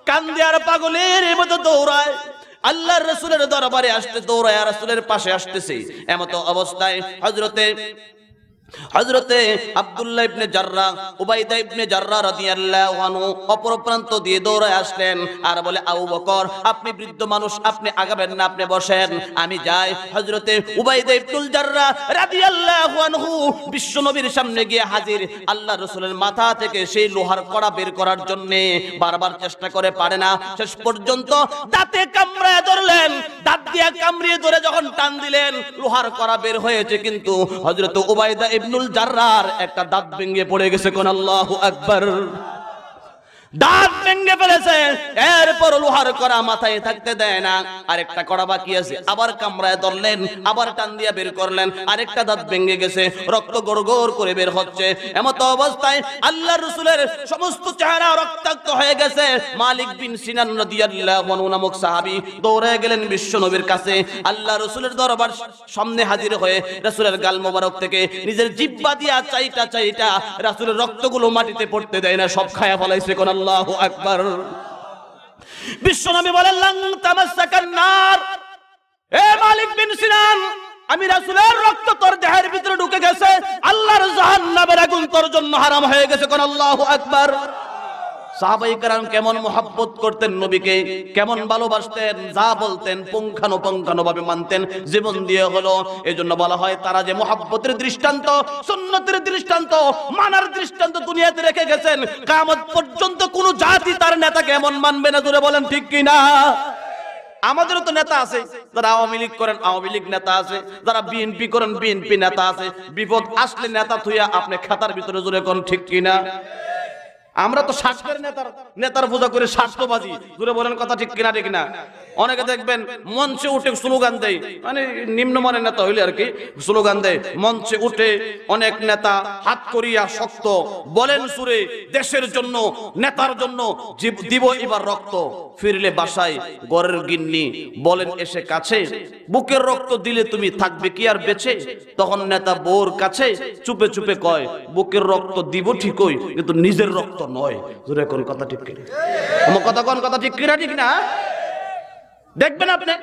কান্দে আর পাগলের মতো দৌড়ায় আল্লাহর রাসূলের দরবারে আসতে, দৌড়ায় রাসূলের পাশে আসতেছে। এমত অবস্থায় হযরতে আব্দুল্লাহ ইবনে জাররাহ, উবাইদা ইবনে জাররাহ রাদিয়াল্লাহু আনহু অপর প্রান্ত দিয়ে দৌড়ায় আসলেন আর বলে, আবু বকর আপনি বৃদ্ধ মানুষ, আপনি আগাবেন না, আপনি বসেন, আমি যাই। হযরতে উবাইদা ইবনুল জাররাহ রাদিয়াল্লাহু আনহু বিশ্ব নবীর সামনে গিয়ে হাজির। আল্লাহর রাসূলের মাথা থেকে সেই লোহার কড়া বের করার জন্য বারবার চেষ্টা করে, পারে না। শেষ পর্যন্ত দাঁতে কামড়ায় ধরলেন, দাঁত দিয়ে কামড়িয়ে ধরে যখন টান দিলেন লোহার কড়া বের হয়েছে, কিন্তু হযরত উবাইদা ইবনুল জাররার একটা দাঁত ভেঙে পড়ে গেছে। কোন আল্লাহু আকবার। দাঁত ভেঙে ফেলেছে, এরপর লোহার কড়া মাথায় থাকতে দেয় না। আরেকটা কড়া বাকি আছে, আবার কামড়ায় ধরলেন, আবার টান দিয়া বের করলেন, আরেকটা দাঁত ভেঙে গেছে, রক্ত গড়গড় করে বের হচ্ছে। এমত অবস্থায় আল্লাহর রাসূলের সমস্ত চেহারা রক্তাক্ত হয়ে গেছে। মালিক বিন সিনান রাদিয়াল্লাহু আনহু নামক সাহাবী দৌড়ে গেলেন বিশ্ব নবীর কাছে। আল্লাহর রাসূলের দরবার সামনে হাজির হয়ে রাসূলের গাল মোবারক থেকে নিজের জিহ্বা দিয়া চাইটা রাসূলের রক্তগুলো মাটিতে পড়তে দেয় না, সব খায়া ফলাইছে। কোন আল্লাহু আকবার। বিশ্বনবী বলেন, লান তামাসসাকান নার, এ মালিক বিন সিনান, আমি রাসূলের রক্ত তোর দেহের ভিতরে ঢুকে গেছে, আল্লাহর জাহান্নামের আগুন তোর জন্য হারাম হয়ে গেছে। কোন আল্লাহু আকবার। সাহাবায়ে কেরাম কেমন মুহাব্বত করতেন নবীকে, কেমন ভালোবাসতেন, যা বলতেন পুঙ্খানুপুঙ্খানুভাবে মানতেন, জীবন দিয়ে হলো। এজন্য বলা হয় তারা যে মুহাব্বতের দৃষ্টান্ত, সুন্নতের দৃষ্টান্ত, মানার দৃষ্টান্ত দুনিয়াতে রেখে গেছেন। কিয়ামত পর্যন্ত কোন জাতি তার নেতাকে এমন মানবে না। জোরে বলেন ঠিক কি না? আমাদেরও তো নেতা আছে, যারা আওয়ামী লীগ করেন আওয়ামী লীগ নেতা আছে, যারা বিএনপি করেন বিএনপি নেতা আছে। বিপদ আসলে নেতা থুইয়া আপনি খাতার ভিতরে জোরে কোন ঠিক কি না? আমরা তো স্বাস্থ্যের নেতার পূজা করে স্বাস্থ্যবাদী। জোরে বলেন কথা ঠিক কিনা? ঠিক না? অনেকে দেখবেন মঞ্চে উঠে স্লোগান দেয়, মানে নিম্নমানের নেতা হইলে আর কি স্লোগান দেয়। মঞ্চে উঠে অনেক নেতা হাত করিয়া শক্ত বলেন সুরে, দেশের জন্য নেতার জন্য দিব এবার রক্ত। ফিরলে বাসায় ঘরের গিন্নি বলেন এসে কাছে, বুকের রক্ত দিলে তুমি থাকবে কি আর বেঁচে? তখন নেতা বউর কাছে চুপে চুপে কয়, বুকের রক্ত দিব ঠিকই, কিন্তু নিজের রক্ত নয়। জোরে কোন কথা ঠিক কিনা? আমার কথা কোন কথা ঠিক কিনা? ঠিক না? দেখবেন আপনি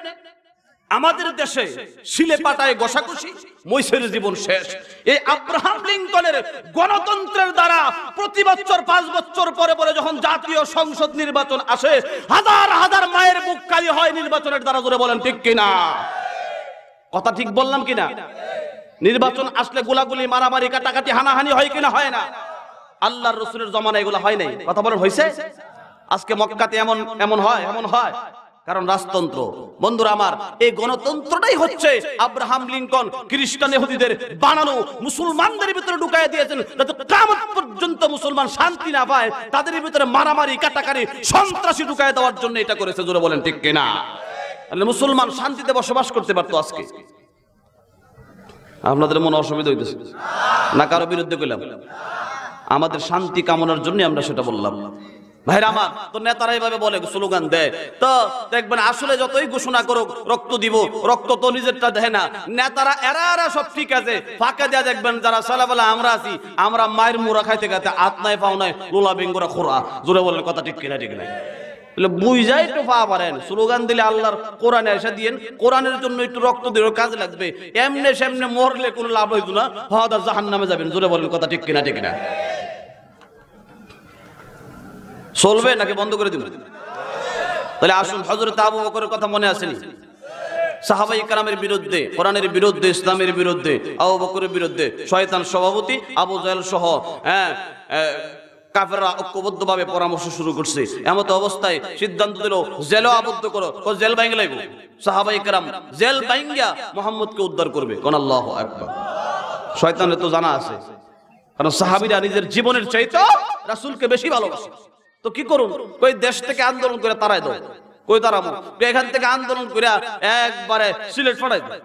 আমাদের দেশে শিলে পাটায় ঘষাঘষি, মৈশের জীবন শেষ। এই আব্রাহাম লিঙ্কনের গণতন্ত্রের দ্বারা প্রতি বছর 5 বছর পরে পরে যখন জাতীয় সংসদ নির্বাচন আসে, হাজার হাজার মায়ের বুক খালি হয় নির্বাচনের দ্বারা। জোরে বলেন ঠিক কিনা? কথা ঠিক বললাম কিনা? নির্বাচন আসলে গোলাগুলি, মারামারি, কাটাকাটি, হানাহানি হয় কিনা? হয় না? আল্লাহর রাসূলের জমানায় এগুলো হয় নাই। কথা বলেন হয়েছে? আজকে মক্কাতে এমন হয়, এমন হয় কারণ রাজতন্ত্র। বন্ধুরা আমার, এই গণতন্ত্রটাই হচ্ছে আব্রাহাম লিঙ্কন খ্রিস্টান ইহুদিদের বানানো, মুসলমানদের ভিতরে ঢুকায় দিয়েছেন, যাতে কিয়ামত পর্যন্ত মুসলমান শান্তি না পায়। তাদের ভিতরে মারামারি, কাটাকাটি, সন্ত্রাসী ঢুকায় দেওয়ার জন্য এটা করেছে। জোরে বলেন ঠিক কিনা? তাহলে মুসলমান শান্তিতে বসবাস করতে পারতো আজকে। আপনাদের মনে অসুবিধা হইতেছে না? কারো বিরুদ্ধে কইলাম? আমাদের শান্তি কামনার জন্য আমরা সেটা বললাম। ভাইরা আমার, তো নেতারা এইভাবে বলে, স্লোগান দেয়, তো দেখবেন আসলে যতই ঘোষণা করুক রক্ত দিব, রক্ত তো নিজেরটা দেয় না। নেতারা এরা সব ঠিক আছে, ফাঁকা দেয়া দেখবেন যারা সালাবেলা আমরা আছি, আমরা মায়ের মুড়া খাইতে খাইতে হাত নাই পাও নাই, লোলা বেঙ্গরা খোরা। জোরে বলেন কথা ঠিক কিনা? ঠিক নাই? বুঝাই একটু পা পারেন, স্লোগান দিলে আল্লাহর কোরআনে এসে দিয়েন, কোরআনের জন্য একটু রক্ত দিলে কাজে লাগবে। এমনে সেমনে মরলে কোনো লাভ হইতো না, হয়তো জাহান্নামে যাবেন। জোরে বলেন কথা ঠিক কিনা? ঠিক না? চলবে নাকি বন্ধ করে দিব? তাহলে আসুন, হযরত আবু বকরের কথা মনে আসেনি? সাহাবায়ে কেরামের বিরুদ্ধে, কোরআনের বিরুদ্ধে, ইসলামের বিরুদ্ধে, আবু বকরের বিরুদ্ধে শয়তান সভাপতি আবু জাহেল সহ কাফেররা ঐক্যবদ্ধভাবে পরামর্শ শুরু করছে। এমত অবস্থায় সিদ্ধান্ত দিল জেলে আবদ্ধ করো। জেল ভাঙে লাগবে। সাহাবায়ে কেরাম জেল ভাঙ্গিয়া মুহাম্মদকে উদ্ধার করবে। কোন আল্লাহু আকবার। শয়তানের তো জানা আছে কারণ সাহাবীরা নিজের জীবনের চাইতে রাসূলকে বেশি ভালোবাসে। তো কি করুন, কই দেশ থেকে আন্দোলন করে তারাই দাও, কই তারামু, এখান থেকে আন্দোলন করে একবারে সিলেট পাঠাই দাও।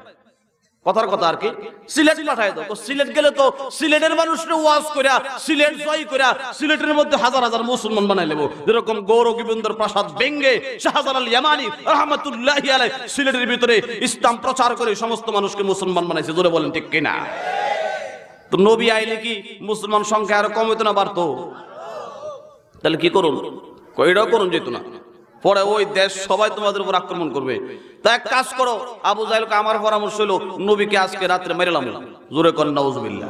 কথার কথা আর কি, সিলেট পাঠাই দাও। সিলেট গেলে তো সিলেটের মানুষরা ওয়াজ কইরা সিলেট জয় কইরা সিলেটের মধ্যে হাজার হাজার মুসলমান বানাই নেব। যেরকম গৌর গোবিন্দর প্রাসাদ ভেঙ্গে শাহজালাল ইয়ামানি রাহমাতুল্লাহি আলাইহি সিলেটের ভিতরে ইসলাম প্রচার করে সমস্ত মানুষকে মুসলমান বানাইছে। জোরে বলেন ঠিক কিনা? তো নবী আইলে কি মুসলমান সংখ্যা আরো কম হইতো না বাড়তো? তাহলে কি করুন, কইটাও করুন যেত না, পরে ওই দেশ সবাই তোমাদের উপর আক্রমণ করবে। তা এক কাজ করো, আবু জাহেলকে আমার পরামর্শ হলো নবীকে আজকে রাত্রে মেরেলাম। জোরে করেন নাউজুবিল্লাহ।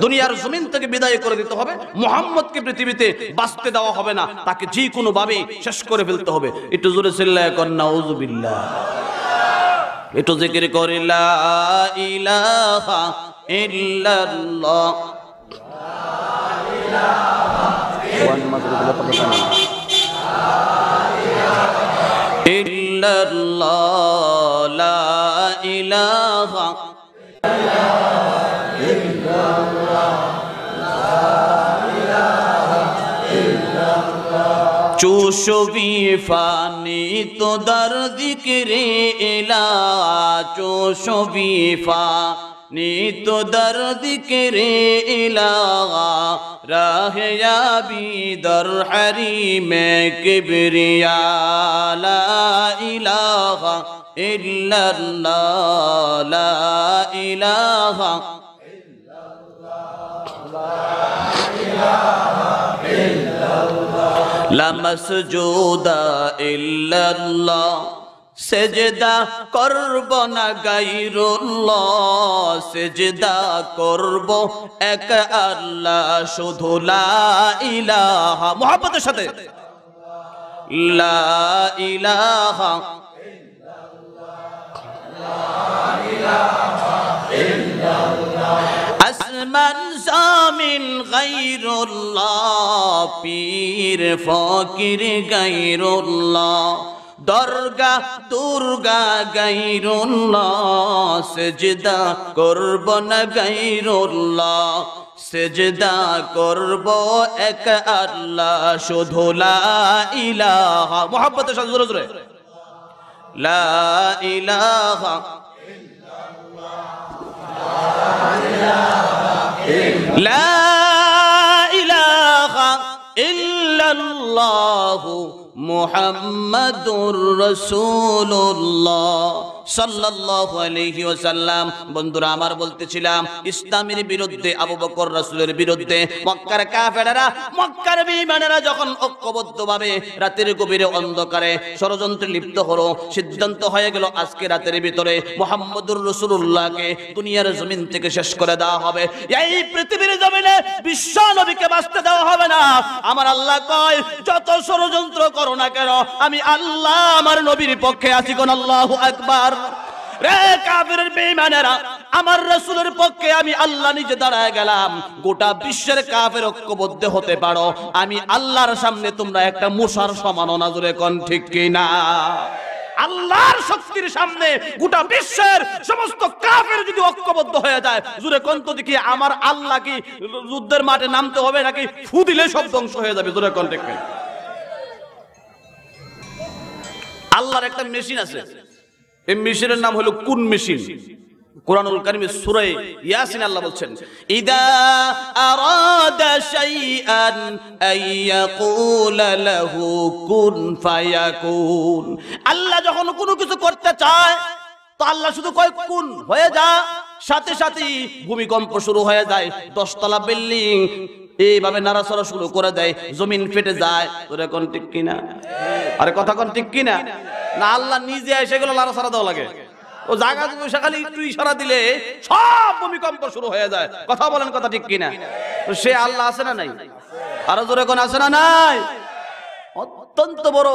দুনিয়ার জমিন থেকে বিদায় করে দিতে হবে, মুহাম্মদকে পৃথিবীতে বাঁচতে দেওয়া হবে না, তাকে যে কোনো ভাবে শেষ করে ফেলতে হবে। একটু জোরে চিল্লায় করেন নাউজুবিল্লাহ। একটু জিকির করে লা ইলাহা ইল্লাল্লাহ। ইল্লাল্লাহ লা ইলাহা চোশবি ফানি তো দর জিকিরে ইলা, চোশবি ফানি তো দর জিকিরে ইলা, রাহে আবি দর হরিমে কিবরিয়া, লা ইলাহা ইল্লাল্লাহ লা ইলাহা লা মাসজুদা ইল্লাল্লাহ, সেজদা করব না গায়রুল্লাহ, সেজদা করব এক আল্লাহ শুধু, লা ইলাহা মুহাব্বতের সাথে, লা ইলাহা আসমান জামিন গায়রুল্লাহ, পীর ফকির গায়রুল্লাহ, দরগা দুর্গা গায়রুল্লাহ, সেজদা করব না গায়রুল্লাহ, সেজদা করব এক আল্লাহ শুধু, লা ইলাহা মুহাব্বতের সাথে জোরে জোরে, লা ইলাহা লা ইলাহা ইল্লাল্লাহু মুহাম্মাদুর রাসূলুল্লাহ সাল্লাল্লাহু আলাইহি ওয়াসাল্লাম। বন্ধুরা আমার, বলতেছিলাম ইসলামের বিরুদ্ধে, আবু বকর রাসূলের বিরুদ্ধে মক্কার কাফেররা, মক্কার বেঈমানেরা যখন ঐক্যবদ্ধভাবে রাতের গভীরে অন্ধকারে ষড়যন্ত্রে লিপ্ত হলো, সিদ্ধান্ত হয়ে গেল আজকে রাতের ভিতরে মুহাম্মদুর রাসূলুল্লাহকে দুনিয়ার জমিন থেকে শেষ করে দেওয়া হবে। এই পৃথিবীর জমিনে বিশ্ব নবীকে বাঁচতে দেওয়া হবে না। আমার আল্লাহ কয়, যত ষড়যন্ত্র করো না কেন, আমি আল্লাহ আমার নবীর পক্ষে আছি। কোন আল্লাহু আকবার। রে কাফিরের বেঈমানেরা, আমার রাসূলের পক্ষে আমি আল্লাহ নিজে দাঁড়ায় গেলাম। গোটা বিশ্বের কাফের ঐক্যবদ্ধ হতে পারো, আমি আল্লাহর সামনে তোমরা একটা মূষার সমান। নজরে কোন ঠিক কি না? আল্লাহর শক্তির সামনে গোটা বিশ্বের সমস্ত কাফের যদি ঐক্যবদ্ধ হয়ে যায়, জোরে কোন তো দেখি, আমার আল্লাহ কি যুদ্ধের মাঠে নামতে হবে নাকি ফু দিলে সব ধ্বংস হয়ে যাবে? জোরে কোন ঠিক? আল্লাহর একটা মেশিন আছে, এই মেশিনের নাম হলো কুন মেশিন। কুরআনুল কারীমে সূরা ইয়াসিন আল্লাহ বলছেন, ইদা আরাদা শাইআন আইয়াকুলা লাহু কুন ফায়াকুন। আল্লাহ যখন কোনো কিছু করতে চায় তো আল্লাহ শুধু কয় কুন, হয়ে যা, সাথে সাথে ভূমিকম্প শুরু হয়ে যায়, 10 তলা বিল্ডিং এইভাবে নাড়াচড়া শুরু করে দেয়, জমিন ফেটে যায়। তোরা কোন ঠিক কিনা? আরে কথা কোন ঠিক কিনা? না আল্লাহ নিজে এসে গেল নাড়াচড়া দেওয়া লাগে? ও জায়গা খালি একটু ইশারা দিলে সব ভূমিকম্প শুরু হয়ে যায়। কথা বলেন, কথা ঠিক কিনা? তো সে আল্লাহ আছে না নাই? আরো জোরে কোন আছে না নাই? অত্যন্ত বড়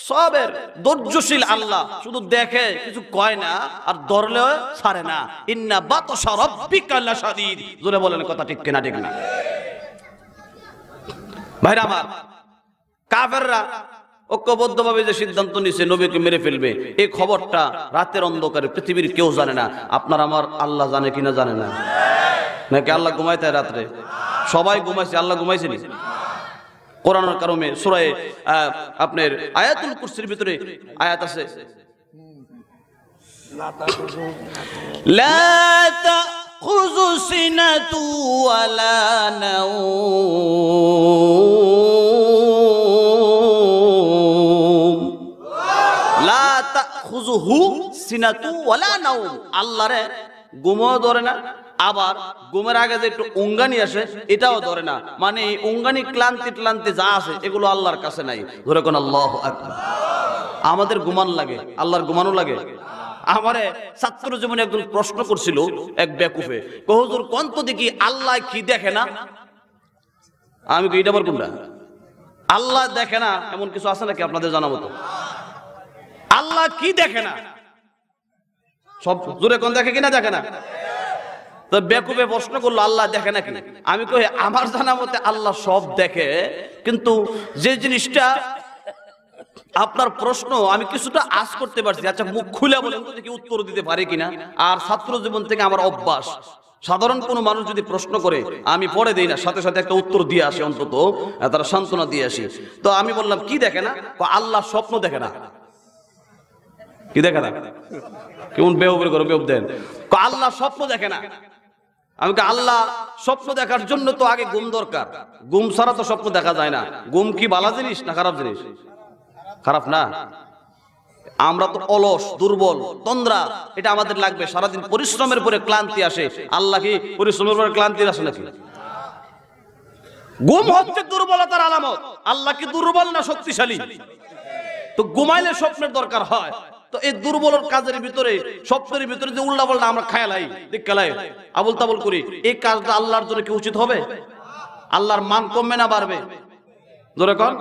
সবের ধৈর্যশীল আল্লাহ, শুধু দেখে কিছু কয় না, আর ধরলেও ছাড়ে না। ইন্না বাতশা রাব্বিকা লাশাদীদ। জোরে বলেন, কথা ঠিক কিনা? ঠিক না ভাইরা আমার? কাফেররা ঐক্যবদ্ধভাবে যে সিদ্ধান্ত নিছে নবীকে মেরে ফেলবে, এই খবরটা রাতের অন্ধকারে পৃথিবীর কেউ জানে না। আপনার আমার আল্লাহ জানে কিনা? জানে না। নাকি আল্লাহ ঘুমাইতে রাত্রে? সবাই ঘুমাইছে, আল্লাহ ঘুমাইছে নি? কোরআনের কারণে সূরা আপনার আয়াতুল কুরসির ভিতরে আয়াত আছে, লা তাখুযু সিনাতু ওয়ালা নাওম, লা তাখুযুহু সিনাতু ওয়ালা নাওম। আল্লাহরে ঘুমও ধরে না, আবার ঘুমের আগে যে একটু উঙ্গানি আসে এটাও ধরে না। মানে উঙ্গানি ক্লান্তি ক্লান্তি যা আছে এগুলো আল্লাহর কাছে নাই। ধরে কোন আল্লাহু আকবার। আমাদের ঘুমান লাগে, আল্লাহর ঘুমানো লাগে। আমারে ছাত্র জীবনে একজন প্রশ্ন করছিল এক বেকুফে, হুজুর কোন তো দেখি আল্লাহ কি দেখে না? আমি কি এটা বল কোনটা? আল্লাহ দেখে না এমন কিছু আছে নাকি আপনাদের জানা মতো? আল্লাহ কি দেখে না? সব জোরে কোন দেখে কিনা? দেখে না। তো বেকুবে প্রশ্ন করলো আল্লাহ দেখে নাকি? আমি কই আমার জানা মতে আল্লাহ সব দেখে, কিন্তু যে জিনিসটা আপনার প্রশ্ন আমি কিছুটা আশ করতে পারছি। আচ্ছা মুখ খুলে বলেন তো দেখি উত্তর দিতে পারে কিনা। আর ছাত্র জীবন থেকে আমার অভ্যাস, সাধারণ কোনো মানুষ যদি প্রশ্ন করে আমি পড়ে দেই না, সাথে সাথে একটা উত্তর দিয়ে আসি, অন্তত তারা সান্ত্বনা দিয়ে আসি। তো আমি বললাম কি দেখে না? আল্লাহ স্বপ্ন দেখে না। কি দেখে না? কেমন বেহুবের করে বেহুব দেন। আল্লাহ স্বপ্ন দেখে না। আমি আল্লাহ স্বপ্ন দেখার জন্য তো আগে ঘুম দরকার। ঘুম ছাড়া তো স্বপ্ন দেখা যায় না। ঘুম কি ভালো জিনিস না খারাপ জিনিস? খারাপ না। আমরা তো অলস, দুর্বল, তন্দ্রা, এটা আমাদের লাগবে। সারাদিন পরিশ্রমের পরে ক্লান্তি আসে। আল্লাহ কি পরিশ্রমের পরে ক্লান্তি আসে নাকি? ঘুম হচ্ছে দুর্বলতার আলামত। আল্লাহ কি দুর্বল না শক্তিশালী? তো ঘুমাইলে স্বপ্নের দরকার হয়। তো এই দুর্বল কাজের ভিতরে, স্বপ্নের ভিতরে যে উল্টা পাল্টা আমরা খায়ালাই দেখলাই আবল তাবল করি, এই কাজটা আল্লাহর জন্য কি উচিত হবে? আল্লাহর মান কমবে না বাড়বে? ধরে কোন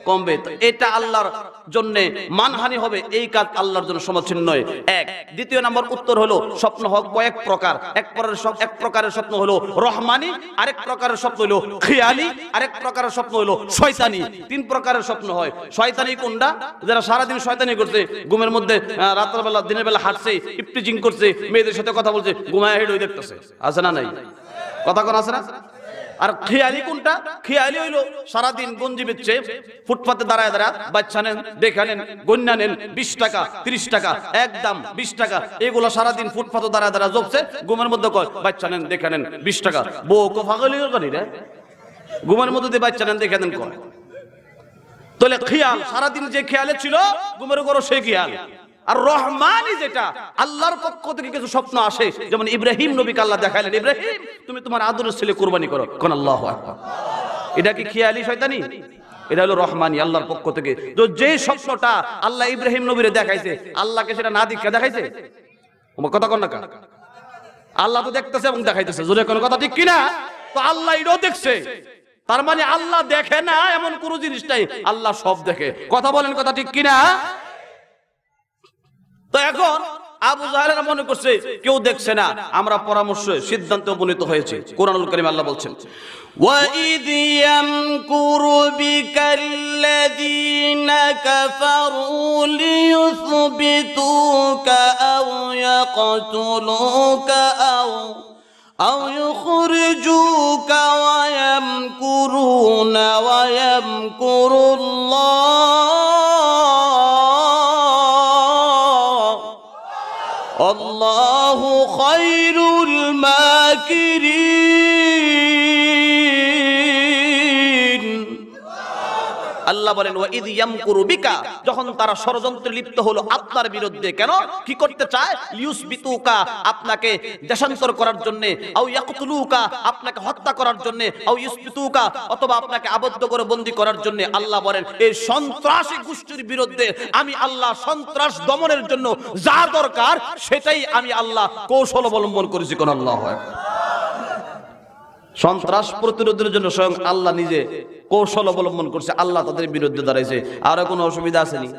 কমবে। তো এটা আল্লাহর জন্য মানহানি হবে, এই কাজ আল্লাহর জন্য সমীচীন নয়। এক। দ্বিতীয় নম্বর উত্তর হলো স্বপ্ন হোক কয়েক প্রকার। এক প্রকারের স্বপ্ন হলো রহমানি, আরেক প্রকারের স্বপ্ন হলো খিয়ালি, আরেক প্রকারের স্বপ্ন হলো শয়তানি। তিন প্রকারের স্বপ্ন হয়। শয়তানি কোনটা? যারা সারাদিন শয়তানি করছে, ঘুমের মধ্যে রাত্রেবেলা দিনের বেলা হাঁটছে, ইফটিজিং করছে, মেয়েদের সাথে কথা বলছে, ঘুমায় হেড হয়ে দেখতেছে। আছে না নাই? কথা কোন আছে না? আর খিয়ালি কোনটা? খিয়ালি হইলো সারাদিন গঞ্জি বেচছে, ফুটপাতে দাঁড়ায় দাঁড়া বাচ্চা নেন, দেখা নেন, গন্যা নেন, 20 টাকা 30 টাকা একদম 20 টাকা, এগুলো সারাদিন ফুটপাতে দাঁড়ায় দাঁড়া জপছে, ঘুমের মধ্যে কয় বাচ্চা নেন, দেখা নেন 20 টাকা। বউ কো পাগল হয়ে গেল রে, ঘুমের মধ্যে দিয়ে বাচ্চা নেন দেখা নেন কয়। তাহলে খিয়াল, সারাদিন যে খেয়ালে ছিল ঘুমের উপর সেই খেয়াল। আর রহমানি যেটা আল্লাহর পক্ষ থেকে কিছু স্বপ্ন আসে, যেমন ইব্রাহিম নবীকে আল্লাহ দেখাইলেন, ইব্রাহিম তুমি তোমার আদরের ছেলে কুরবানি করো। কোন আল্লাহু আকবার। এটা কি খিয়ালি শয়তানি? এটা হলো রহমানি, আল্লাহর পক্ষ থেকে। তো যে স্বপ্নটা আল্লাহ ইব্রাহিম নবীরে দেখাইছে, আল্লাহকে সেটা না দেখা দেখাইছে? কথা কন না কা? আল্লাহ তো দেখতেছে এবং দেখাইতেছে। জোরে কোন কথা ঠিক কিনা? তো আল্লাহ এটাও দেখছে। তার মানে আল্লাহ দেখে না এমন কোন জিনিস নাই, আল্লাহ সব দেখে। কথা বলেন, কথা ঠিক কিনা? তো এখন আবু জাহেলরা মনে করছে কেউ দেখছে না। আমরা পরামর্শে সিদ্ধান্তে উপনীত হয়েছে। কোরআনুল কারীম আল্লাহ বলছেন, وَإِذْ يَمْكُرُ بِكَ الَّذِينَ كَفَرُوا لِيُثْبِتُوكَ أَوْ يَقْتُلُوكَ أَوْ يُخْرِجُوكَ وَيَمْكُرُونَ وَيَمْكُرُ اللَّهُ والله خير الماكرين। আল্লাহ বলেন ওয়াইদ ইয়ামকুরু বিকা, যখন তারা ষড়যন্ত্রে লিপ্ত হলো আপনার বিরুদ্ধে। কেন? কি করতে চায়? লিউসবিতুকা, আপনাকে দেশান্তর করার জন্য, আও ইয়াকতুলুকা, আপনাকে হত্যা করার জন্য, আও ইউসবিতুকা, অথবা আপনাকে আবদ্ধ করে বন্দী করার জন্য। আল্লাহ বলেন এই সন্ত্রাসী গোষ্ঠীর বিরুদ্ধে আমি আল্লাহ সন্ত্রাস দমনের জন্য যা দরকার সেটাই আমি আল্লাহ কৌশল অবলম্বন করেছি। কোন আল্লাহু আকবার। সন্ত্রাস প্রতিরোধের জন্য স্বয়ং আল্লাহ নিজে কৌশল অবলম্বন করছে। আল্লাহ তাদের বিরুদ্ধে দাঁড়াইছে। আর কোনো অসুবিধা আসেনি?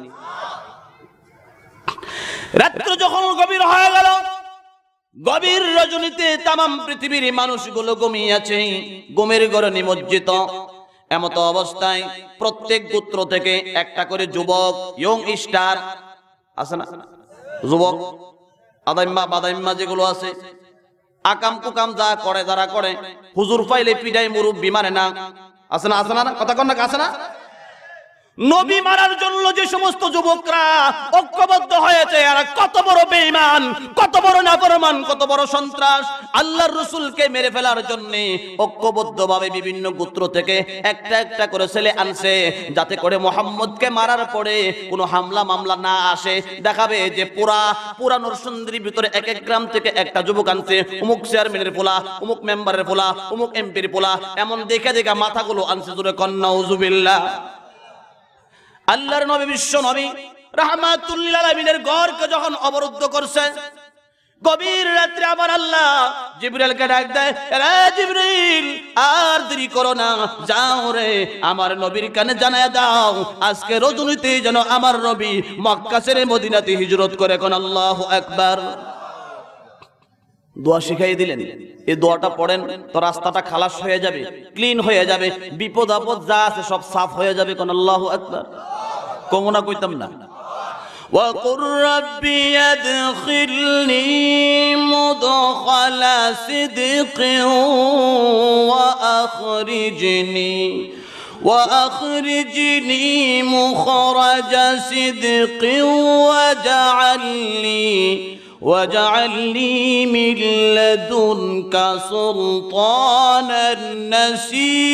রাত্র যখন গভীর হয়ে গেল, গভীর রজনীতে তামাম পৃথিবীর মানুষগুলো ঘুমিয়ে আছে, ঘুমের ঘরে নিমজ্জিত। এমত অবস্থায় প্রত্যেক গোত্র থেকে একটা করে যুবক, ইয়ং স্টার আছে না, যুবক আদাইম্মা বাদাইম্মা যেগুলো আছে, আকাম কুকাম যা করে যারা করে, হুজুর পাইলে পিডাই মুরব্বি মানে না, আছে না আছে না, কথা কন না, আছে না? নবী মারার জন্য যে সমস্ত যুবকরা ঐক্যবদ্ধ হয়েছে, এরা কত বড় বেঈমান, কত বড় নাফরমান, কত বড় সন্ত্রাস। আল্লাহর রাসূলকে মেরে ফেলার জন্য ঐক্যবদ্ধভাবে বিভিন্ন গোত্র থেকে একটা একটা করে ছেলে আনছে, যাতে করে মুহাম্মদকে মারার পরে কোনো হামলা মামলা না আসে। দেখাবে যে পুরা নরসিংদীর ভিতরে এক এক গ্রাম থেকে একটা যুবক আনছে, অমুক চেয়ারম্যানের পোলা, অমুক মেম্বারের পোলা, অমুক এমপির পোলা, এমন দেখে দেখে মাথাগুলো আনছে। জোরে কন নাউজুবিল্লাহ। আল্লাহর নবী, বিশ্ব নবী রাহমাতুল লিল আলামিনের ঘরকে যখন অবরুদ্ধ করছে, গভীর রাত্রে আমার আল্লাহ জিবরিলকে ডাক দেয়, রে জিবরিল, আর দেরি করো না, যাও রে আমার নবীর কানে জানায়া দাও, আজকে রজনীতে যেন আমার নবী মক্কা ছেড়ে মদিনাতে হিজরত করে। কোন আল্লাহু আকবার। দোয়া শিখাই দিলেন, এই দোয়াটা পড়েন তো রাস্তাটা খালাস হয়ে যাবে, ক্লিন হয়ে যাবে, বিপদ আপদ যা আছে সব সাফ হয়ে যাবে। কোন আল্লাহু আকবার। কমনা কইতাম না। وقل ربي ادخلني مدخل صدق وأخرجني مخرج صدق واجعل لي من لدنك سلطانا نصيرا।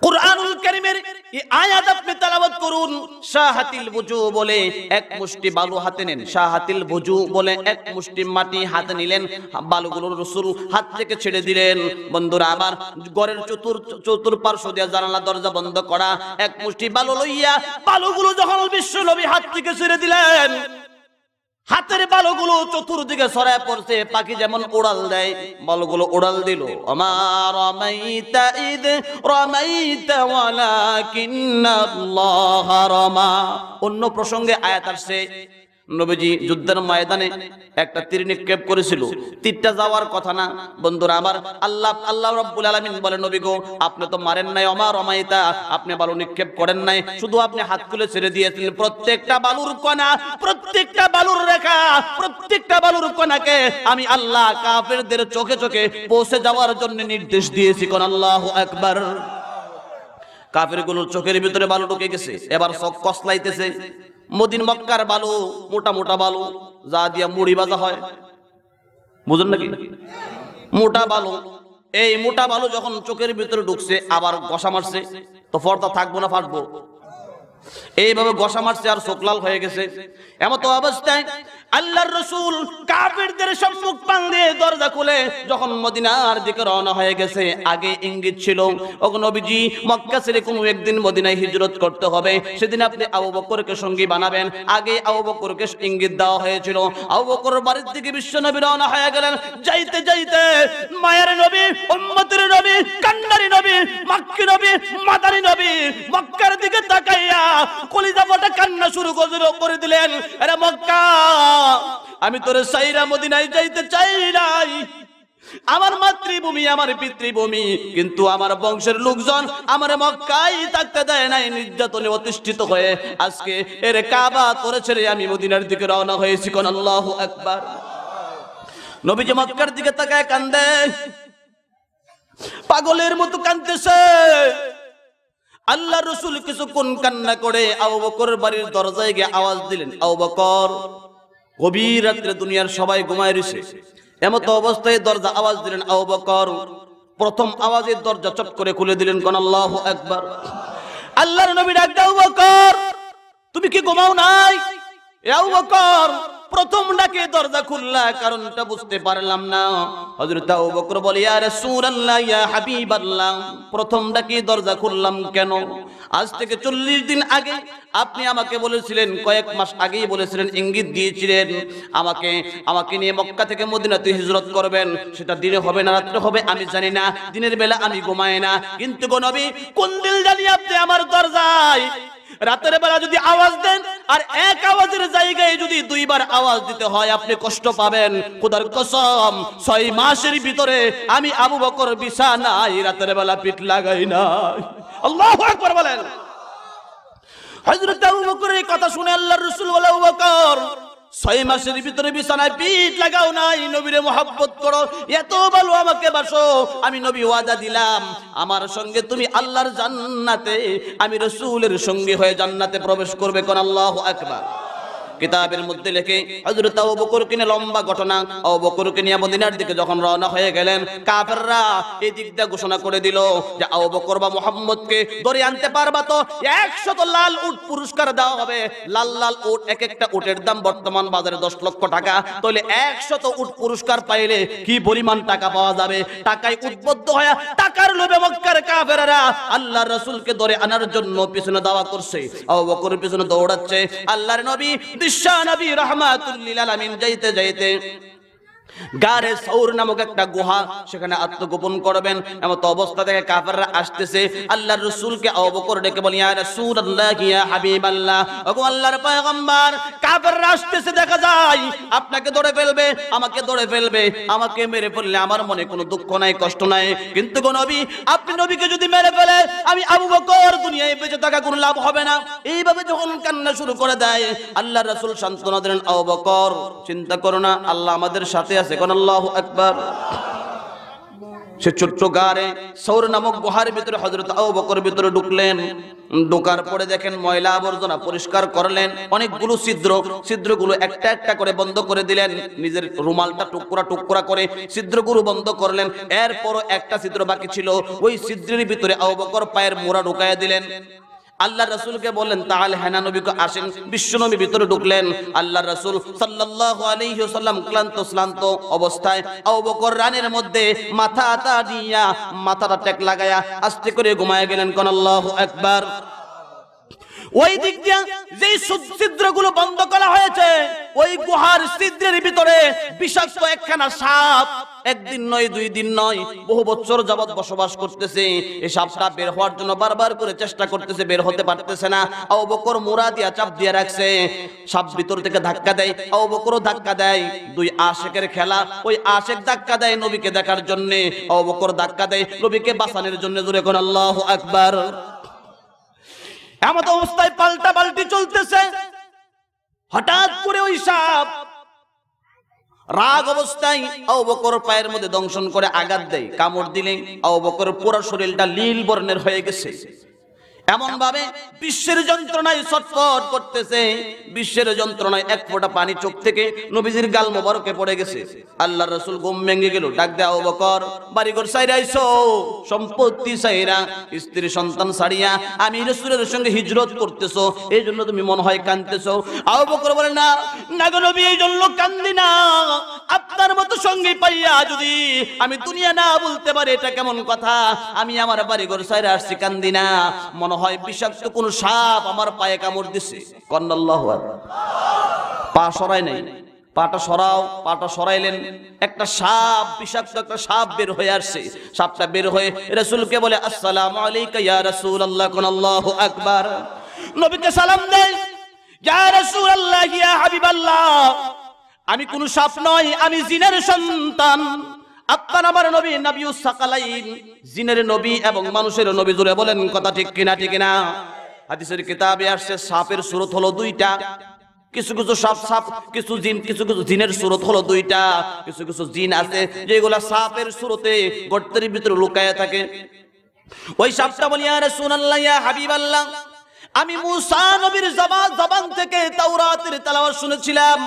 কুরআনুল কারীমের এই আয়াত আপনি তেলাওয়াত করুন। শাহাতিল বুজু বলে এক মুষ্টি বালু হাতে নেন, শাহাতিল বুজু বলে এক মুষ্টি মাটি হাতে নিলেন, বালুগুলো রাসূল হাত থেকে ছেড়ে দিলেন। বন্ধুরা আমার, ঘরের চতুর্পার্শ্ব দিয়ে জানালা দরজা বন্ধ করা, এক মুষ্টি বালু লইয়া বালুগুলো যখন বিশ্ব নবী হাত থেকে ছেড়ে দিলেন, হাতের বালুগুলো চতুর্দিকে ছড়ায় পড়ছে, পাখি যেমন উড়াল দেয়, বালুগুলো উড়াল দিল। আমার রামাইতা ইদ রামাইতা ওয়ালাকিন্নাল্লাহ রামা। অন্য প্রসঙ্গে আয়াত আসছে, নবীজি যুদ্ধের ময়দানে একটা তীর নিক্ষেপ করেছিল, তীরটা যাওয়ার কথা না। বন্ধুরা আমার, আল্লাহ রাব্বুল আলামিন বলে, নবী গো, আপনি তো মারেন নাই, আমার রমাইতা, আপনি বালু নিক্ষেপ করেন নাই, শুধু আপনি হাত খুলে ছেড়ে দিয়েছিলেন। প্রত্যেকটা বালুর কণা, প্রত্যেকটা বালুর রেখা, প্রত্যেকটা বালুর কণাকে আমি আল্লাহ কাফেরদের চোখে চোখে পৌঁছে যাওয়ার জন্য নির্দেশ দিয়েছি। কোন আল্লাহু আকবার। কাফেরগুলোর চোখের ভিতরে বালু ঢুকে গেছে, এবার চোখ কসলাইতেছে। মদিনা মক্কার বালু মোটা মোটা বালু, যা দিয়া মুড়ি ভাজা হয়, বুঝুন নাকি, মোটা বালু। এই মোটা বালু যখন চোখের ভিতরে ঢুকছে, আবার গসা মারছে, তো পর্দা থাকবো না ফাটবো, এইভাবে গসা মারছে আর চোখ লাল হয়ে গেছে। এমতো অবস্থায় আল্লাহর রাসূল কাফেরদের সম্মুখ পান দিয়ে দরজা খুলে যখন মদিনার দিকে রওনা হয়ে গেছে, আগে ইঙ্গিত ছিল, ওগো নবীজি, মক্কা ছেড়ে কোনো একদিন মদিনায় হিজরত করতে হবে, সেদিন আপনি আবু বকরকে সঙ্গী বানাবেন। আগে আবু বকরকে ইঙ্গিত দেওয়া হয়েছিল। আবু বকর বাড়ির দিকে বিশ্ব নবী রওনা হয়ে গেলেন। যাইতে যাইতে মায়ের নবী, উম্মতের নবী, কান্নারি নবী, মক্কি নবী, মাদানী নবী মক্কার দিকে তাকাইয়া কলিজা ফাটা কান্না শুরু করে দিলেন। আরে মক্কা, আমি তোরে সাইরা মদিনায় যাইতে চাই নাই, আমার মাতৃভূমি, আমার পিতৃভূমি, কিন্তু আমার বংশের লোকজন আমার মক্কায় থাকতে দেয় নাই, নির্যাতনে অতিষ্ঠিত হয়ে আজকে এর কাবা তোরে ছেড়ে আমি মদিনার দিকে রওনা হয়েছি। কোন আল্লাহু আকবার। নবীজি মক্কার দিকে তাকায় কান্দে, পাগলের মতো কাঁদতেছে। আল্লাহর রাসূল কিছুক্ষণ কান্না করে আবু বকরের বাড়ির দরজায় গিয়ে আওয়াজ দিলেন, আবু বকর। গভীর রাত্রে দুনিয়ার সবাই ঘুমায় রয়েছে, এমত অবস্থায় দরজা আওয়াজ দিলেন, আবু বকর। প্রথম আওয়াজে দরজা চট করে খুলে দিলেন। কোন আল্লাহু আকবার। আল্লাহর নবী ডাক দাও, আবু বকর, তুমি কি ঘুমাও নাই? আবু বকর প্রথম ডাকে দরজা খুললা, কারণটা বুঝতে পারলাম না। হযরত আবু বকর বলে, ইয়া রাসূলুল্লাহ, ইয়া হাবিবাল্লাহ, প্রথম ডাকে দরজা খুললাম কেন? আজ থেকে 40 দিন আগে আপনি আমাকে বলেছিলেন, কয়েক মাস আগেই বলেছিলেন, ইঙ্গিত দিয়েছিলেন আমাকে নিয়ে মক্কা থেকে মদিনাতে হিজরত করবেন। সেটা দিনে হবে না রাত্রে হবে আমি জানি না, দিনের বেলা আমি ঘুমাই না, কিন্তু গো নবী, কোন দিল জানি আপনি আমার দরজায় রাতের বেলা যদি আওয়াজ দেন, আর এক আওয়াজের জায়গায় যদি দুইবার আওয়াজ দিতে হয়, আপনি কষ্ট পাবেন। খোদার কসম, 6 মাসের ভিতরে আমি আবু বকর বিছানায় রাতের বেলা পিঠ লাগাই না। আল্লাহু আকবার বলেন। হযরত আবু বকরের এই কথা শুনে আল্লাহর রাসূল বলে, আবু বকর 6 মাসের ভিতরে বিছানায় পিঠ লাগাও নাই, নবীরে মুহাব্বত করো, এত ভালো আমাকে বাসো, আমি নবী ওয়াদা দিলাম আমার সঙ্গে তুমি আল্লাহর জান্নাতে, আমি রাসূলের সঙ্গে হয়ে জান্নাতে প্রবেশ করবে। কোন আল্লাহু আকবার। কিতাবের মধ্যে লেখে হযরত আবু বকরকে নিয়ে লম্বা ঘটনা। আবু বকরকে নিয়ে মদিনার দিকে যখন রওনা হয়ে গেলেন, কাফেররা এই দিক দিয়ে ঘোষণা করে দিল যে আবু বকর বা মুহাম্মদকে ধরে আনতে পারবা তো 100 লাল উট পুরস্কার দেওয়া হবে। লাল লাল উট, এক একটা উটের দাম বর্তমান বাজারে 10 লক্ষ টাকা। তাহলে 100 উট পুরস্কার পাইলে কি পরিমাণ টাকা পাওয়া যাবে। টাকায় উদ্বুদ্ধ হয়ে টাকার লোভে মক্কার কাফেররা আল্লাহর রাসূলকে ধরে আনার জন্য পিছনে দাওয়া করছে। আবু বকরের পিছনে দৌড়াচ্ছে। আল্লাহর নবী নবী রাহমাতুল লিল আলামিন যাইতে যাইতে গারে সৌর নামক একটা গুহা, সেখানে আত্মগোপন করবেন। এমন অবস্থা থেকে কাফেররা আসতেছে। আল্লাহর রাসূলকে আবু বকর ডেকে বলেন, ইয়া রাসূলুল্লাহ, ইয়া হাবিবাল্লাহ, ওগো আল্লাহর পয়গম্বর, কাফেররা আসতেছে, দেখা যায় আপনাকে ধরে ফেলবে, আমাকে ধরে ফেলবে, আমাকে মেরে ফেললে আমার মনে কোনো দুঃখ নাই, কষ্ট নাই, কিন্তু গো নবী, আপনি নবীকে যদি মেরে ফেলে আমি আবু বকর দুনিয়ায় বেঁচে থাকা কোনো লাভ হবে না। এইভাবে যখন কান্না শুরু করে দেয়, আল্লাহর রাসূল সান্ত্বনা দিলেন, আবু বকর চিন্তা করো না, আল্লাহ আমাদের সাথে আছে। কোন আল্লাহু আকবার। সে ছোট্ট গারে সৌর নামক গুহার ভিতরে হযরত আবু বকর ভিতরে ঢুকলেন। ঢোকার পরে দেখেন ময়লা আবর্জনা পরিষ্কার করলেন, অনেকগুলো ছিদ্রগুলো একটা একটা করে বন্ধ করে দিলেন, নিজের রুমালটা টুকরা টুকরা করে ছিদ্রগুলো বন্ধ করলেন। এরপরও একটা ছিদ্র বাকি ছিল, ওই ছিদ্রের ভিতরে আবু বকর পায়ের মোড়া ঢুকায়া দিলেন। আল্লাহ রাসূলকে বললেন, তাহলে হেনা নবীকে আসেন। বিশ্ব নবী ভিতরে ঢুকলেন। আল্লাহ রাসূল সাল্লাল্লাহু আলাইহি ওয়াসাল্লাম ক্লান্ত অবস্থায় আবু বকর রানের মধ্যে মাথাটা দিয়া, মাথাটা টেক লাগায়া আস্তে করে ঘুমায় গেলেন। কোন আল্লাহু আকবার। ওই দিক দিয়া যেই ছিদ্রগুলো বন্ধ করা হয়েছে, ওই গুহার ছিদ্রের ভিতরে বিষাক্ত একখানা সাপ একদিন নয়, 2 দিন নয়, বহু বছর যাবত বসবাস করতেছে। এই সাপটা বের হওয়ার জন্য বারবার করে চেষ্টা করতেছে, বের হতে পারতেছে না। আবু বকর মোড়া দিয়া চাপ দিয়ে রাখছে। সাপ ভিতর থেকে ধাক্কা দেয়, আবু বকরও ধাক্কা দেয়। 2 আশিকের খেলা। ওই আশিক ধাক্কা দেয় নবীকে দেখার জন্য, আবু বকর ধাক্কা দেয় নবীকে বাঁচানোর জন্য। জোরে কোন আল্লাহু আকবার। এমন অবস্থায় পাল্টা পাল্টি চলতেছে। হঠাৎ করে ওই সাপ রাগ অবস্থায় আবু বকর পায়ের মধ্যে দংশন করে আঘাত দেয়। কামড় দিলে আবু বকরের পুরো শরীরটা নীল বর্ণের হয়ে গেছে। এমন ভাবে বিশ্বের যন্ত্রণায় ছটফট করতেছে। বিশ্বের যন্ত্রণায় এক ফোঁটা পানি চোখ থেকে নবীজির গাল মোবারকে পড়ে গেছে। আল্লাহর রাসূল ঘুম ভেঙে গেল। ডাক দে, আবু বকর, বাড়িঘর ছাইরা আইছো, সম্পত্তি ছাইরা, স্ত্রী সন্তান ছাড়িয়া আমি রাসূলের সঙ্গে হিজরত করতেছো, এই জন্য তুমি মনে হয় কাঁদতেছো। আবু বকর বলে, না না গো নবী, এই জন্য কান্দি না, আপনার মতো সঙ্গী পাইয়া যদি আমি দুনিয়া না বলতে পারি, এটা কেমন কথা? আমি আমার বাড়িঘর ছাইরা আসছি, কান্দি না। মনে হয় বিষাক্ত কোন সাপ আমার পায়ে কামড় দিছে। আল্লাহু আকবার। পা সরাই নাই, পাটা সরাও, পাটা সরাইলেন। একটা সাপ, বিষাক্ত একটা সাপ বের হয়ে আসছে। সাপটা বের হয়ে রাসূলকে বলে, আসসালামু আলাইকা ইয়া রাসূলুল্লাহ। কোন আল্লাহু আকবার। নবীকে সালাম দেয়, ইয়া রাসূলুল্লাহ, ইয়া হাবিবাল্লাহ, আমি কোন সাপ নই, আমি জিনের সন্তান। আপনার আমার নবী নবিয়ুস সাকালাইন, জিনের নবী এবং মানুষের নবী। জোরে বলেন কথা ঠিক কিনা? ঠিক না? হাদিসের কিতাবে আসছে সাপের সূরত হলো 2টা। কিছু কিছু সাপ, কিছু জিন, কিছু কিছু জিনের সূরত হলো 2টা। কিছু কিছু জিন আছে যেগুলা সাপের সূরতে গর্তের ভিতরে লুকায়া থাকে। ওই সাপটা বলি, ইয়া রাসূলুল্লাহ, ইয়া হাবিবাল্লাহ, আমি মুসা নবীর জবান থেকে তাওরাতের তেলাওয়াত শুনেছিলাম,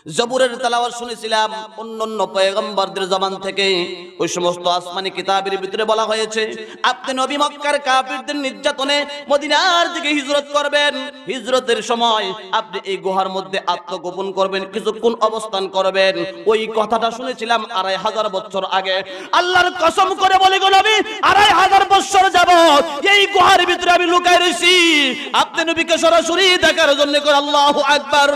জবুরের তেলাওয়াত শুনেছিলাম, অন্যান্য পয়গম্বরদের জবান থেকে। ওই সমস্ত আসমানি কিতাবের ভিতরে বলা হয়েছে আপনি নবী মক্কার কাফিরদের নির্যাতনে মদিনার দিকে হিজরত করবেন। হিজরতের সময় আপনি এই গুহার মধ্যে আত্মগোপন করবেন, কিছুক্ষণ অবস্থান করবেন। ওই কথাটা শুনেছিলাম 2500 বছর আগে। আল্লাহর কসম করে বলি গো নবী, 2500 বছর যাবত এই গুহার ভিতরে আমি লুকায় রইছি আপনি নবীকে সরাসরি দেখার জন্য। করে আল্লাহু আকবার।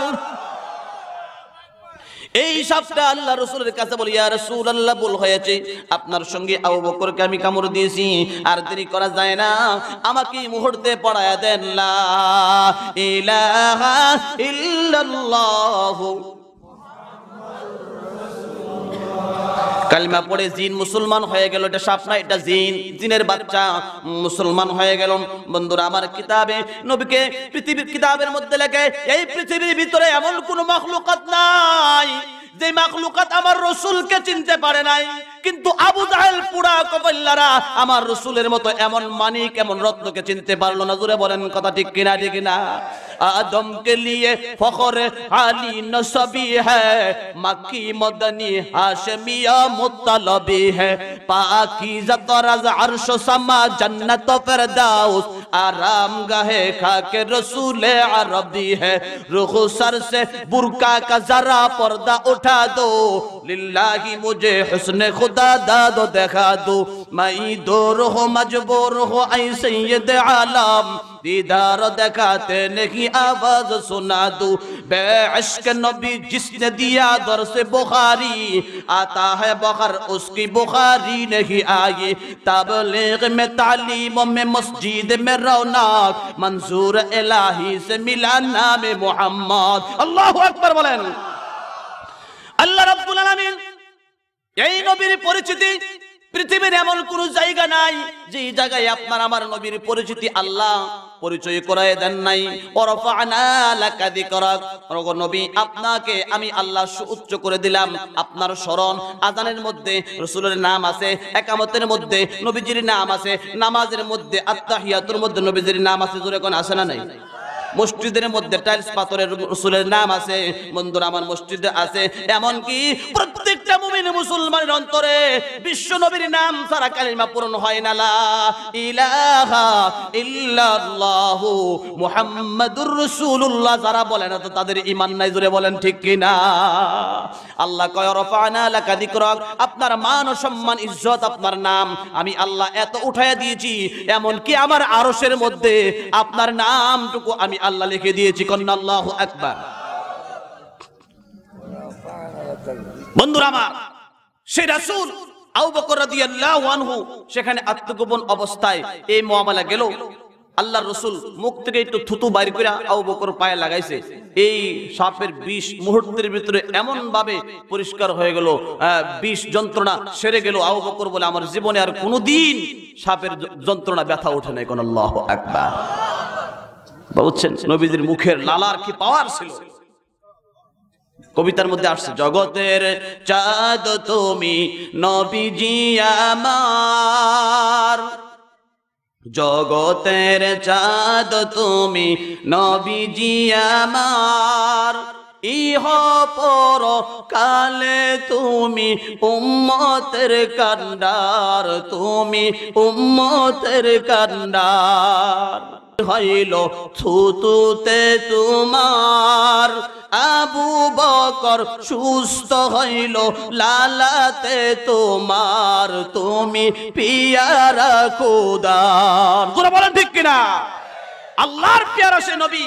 এই সাপটা আল্লাহ রাসূলের কাছে বলি, ইয়া রাসূলুল্লাহ, ভুল হয়েছে, আপনার সঙ্গে আবু বকরকে আমি কামড় দিয়েছি, আর দেরি করা যায় না, আমাকে মুহূর্তে পড়ায়া দেন লা ইলাহা ইল্লাল্লাহু কালিমা পড়ে জিন মুসলমান হয়ে গেল, এটা সাপ না, এটা জিন, জিনের বাচ্চা মুসলমান হয়ে গেল। বন্ধুরা আমার, কিতাবে নবীকে পৃথিবীর কিতাবের মধ্যে লেখে এই পৃথিবীর ভিতরে এমন কোন মাখলুকাত নাই যে মাখলুকাত আমার রাসূলকে চিনতে পারে নাই, কিন্তু আবু জাহেল পুরা কবিল্লারা আমার রাসূলের মতো এমন মানিক এমন রত্নকে চিনতে পারলো না। জোরে বলেন কথা ঠিক কিনা, ঠিক কিনা? आदम के लिए फख्र आली नसबी है, मक्की मदनी हाशमिया मुत्तलबी है, पाकीज़ा तराज अर्श समा जन्नत फिरदौस आराम गाहे खाके रसूल अरबी है। रुख सर से बुरका का जरा पर्दा उठा दो, लिल्लाही मुझे हुस्न खुदा दादो दिखा दो, मैं दूर हो मजबूर हो ऐ सैयद आलम, दीदार दिखाते नहीं आवाज सुना दूं, बेइश्क नबी जिसने दिया दर से बुखारी, आता है बखर उसकी बुखारी नहीं आई, तबलीग में तालीम में मस्जिद में रौनक, मंजूर इलाही से मिला नाम मोहम्मद। अल्लाहु अकबर बोलें। अल्लाह रब्बुल आलामीन এই নবীর পরিচিতি পৃথিবীর এমন কোন জায়গা নাই যে জায়গায় আপনার আমার নবীর পরিচিতি আল্লাহ পরিচয় করায় দেন নাই। ওরফানা লাকা যিকরাক, ওগো নবী আপনাকে আমি আল্লাহ সুউচ্চ করে দিলাম। আপনার স্মরণ, আযানের মধ্যে রাসূলের নাম আছে, ইকামতের মধ্যে নবীজির নাম আছে, নামাজের মধ্যে আত্তাহিয়াতুর মধ্যে নবীজির নাম আছে। জোরে কোন আছে না নাই? মসজিদের মধ্যে টাইলস পাথরের রাসূলের নাম আছে। বন্ধুরা আমার, মসজিদে আছে, এমন কি প্রত্যেকটা মুমিন মুসলমানের অন্তরে বিশ্ব নবীর নাম ছাড়া কালিমা পূরণ হয় না। লা ইলাহা ইল্লাল্লাহু মুহাম্মাদুর রাসূলুল্লাহ যারা বলে না তো তাদের ঈমান নাই। জোরে বলেন ঠিক কি না? আল্লাহ কয় রফানা লাকা যিকরাক, আপনার মান ও সম্মান ইজ্জত আপনার নাম আমি আল্লাহ এত উঠায়া দিয়েছি, এমন কি আমার আরশের মধ্যে আপনার নামটুকু আমি আল্লাহ লিখে দিয়েছি। কন্না আল্লাহু আকবার। বন্ধুরা আমার, সেই রাসূল আবু বকর রাদিয়াল্লাহু আনহু সেখানে আত্মগোপন অবস্থায় এই মুআমালা গেল। আল্লাহর রাসূল মুখ থেকে একটু থুতু বাইর করে আবু বকর পায়ে লাগাইছে। এই সাপের বিষ মুহূর্তের ভিতরে এমন ভাবে পরিষ্কার হয়ে গেল, বিষ যন্ত্রণা সেরে গেল। আবু বকর বলে, আমার জীবনে আর কোনোদিন সাপের যন্ত্রণা ব্যথা ওঠে নাই। কোন আল্লাহু আকবার। বুঝছেন, নবীজির মুখের লালার কি পাওয়ার ছিল। কবিতার মধ্যে আসছে, জগতের চাঁদ তুমি নবীজি আমার, জগতের চাঁদ তুমি নবীজি আমার, ইহ পর কালে তুমি উম্মতের কান্ডার, তুমি উম্মতের কান্ডার। হইল থুতুতে তোমার আবু বকর, সুস্থ হইল লালাতে তোমার, তুমি পিয়ারা খোদার। তোরা বলেন ঠিক কিনা? আল্লাহর পেয়ারা সে নবী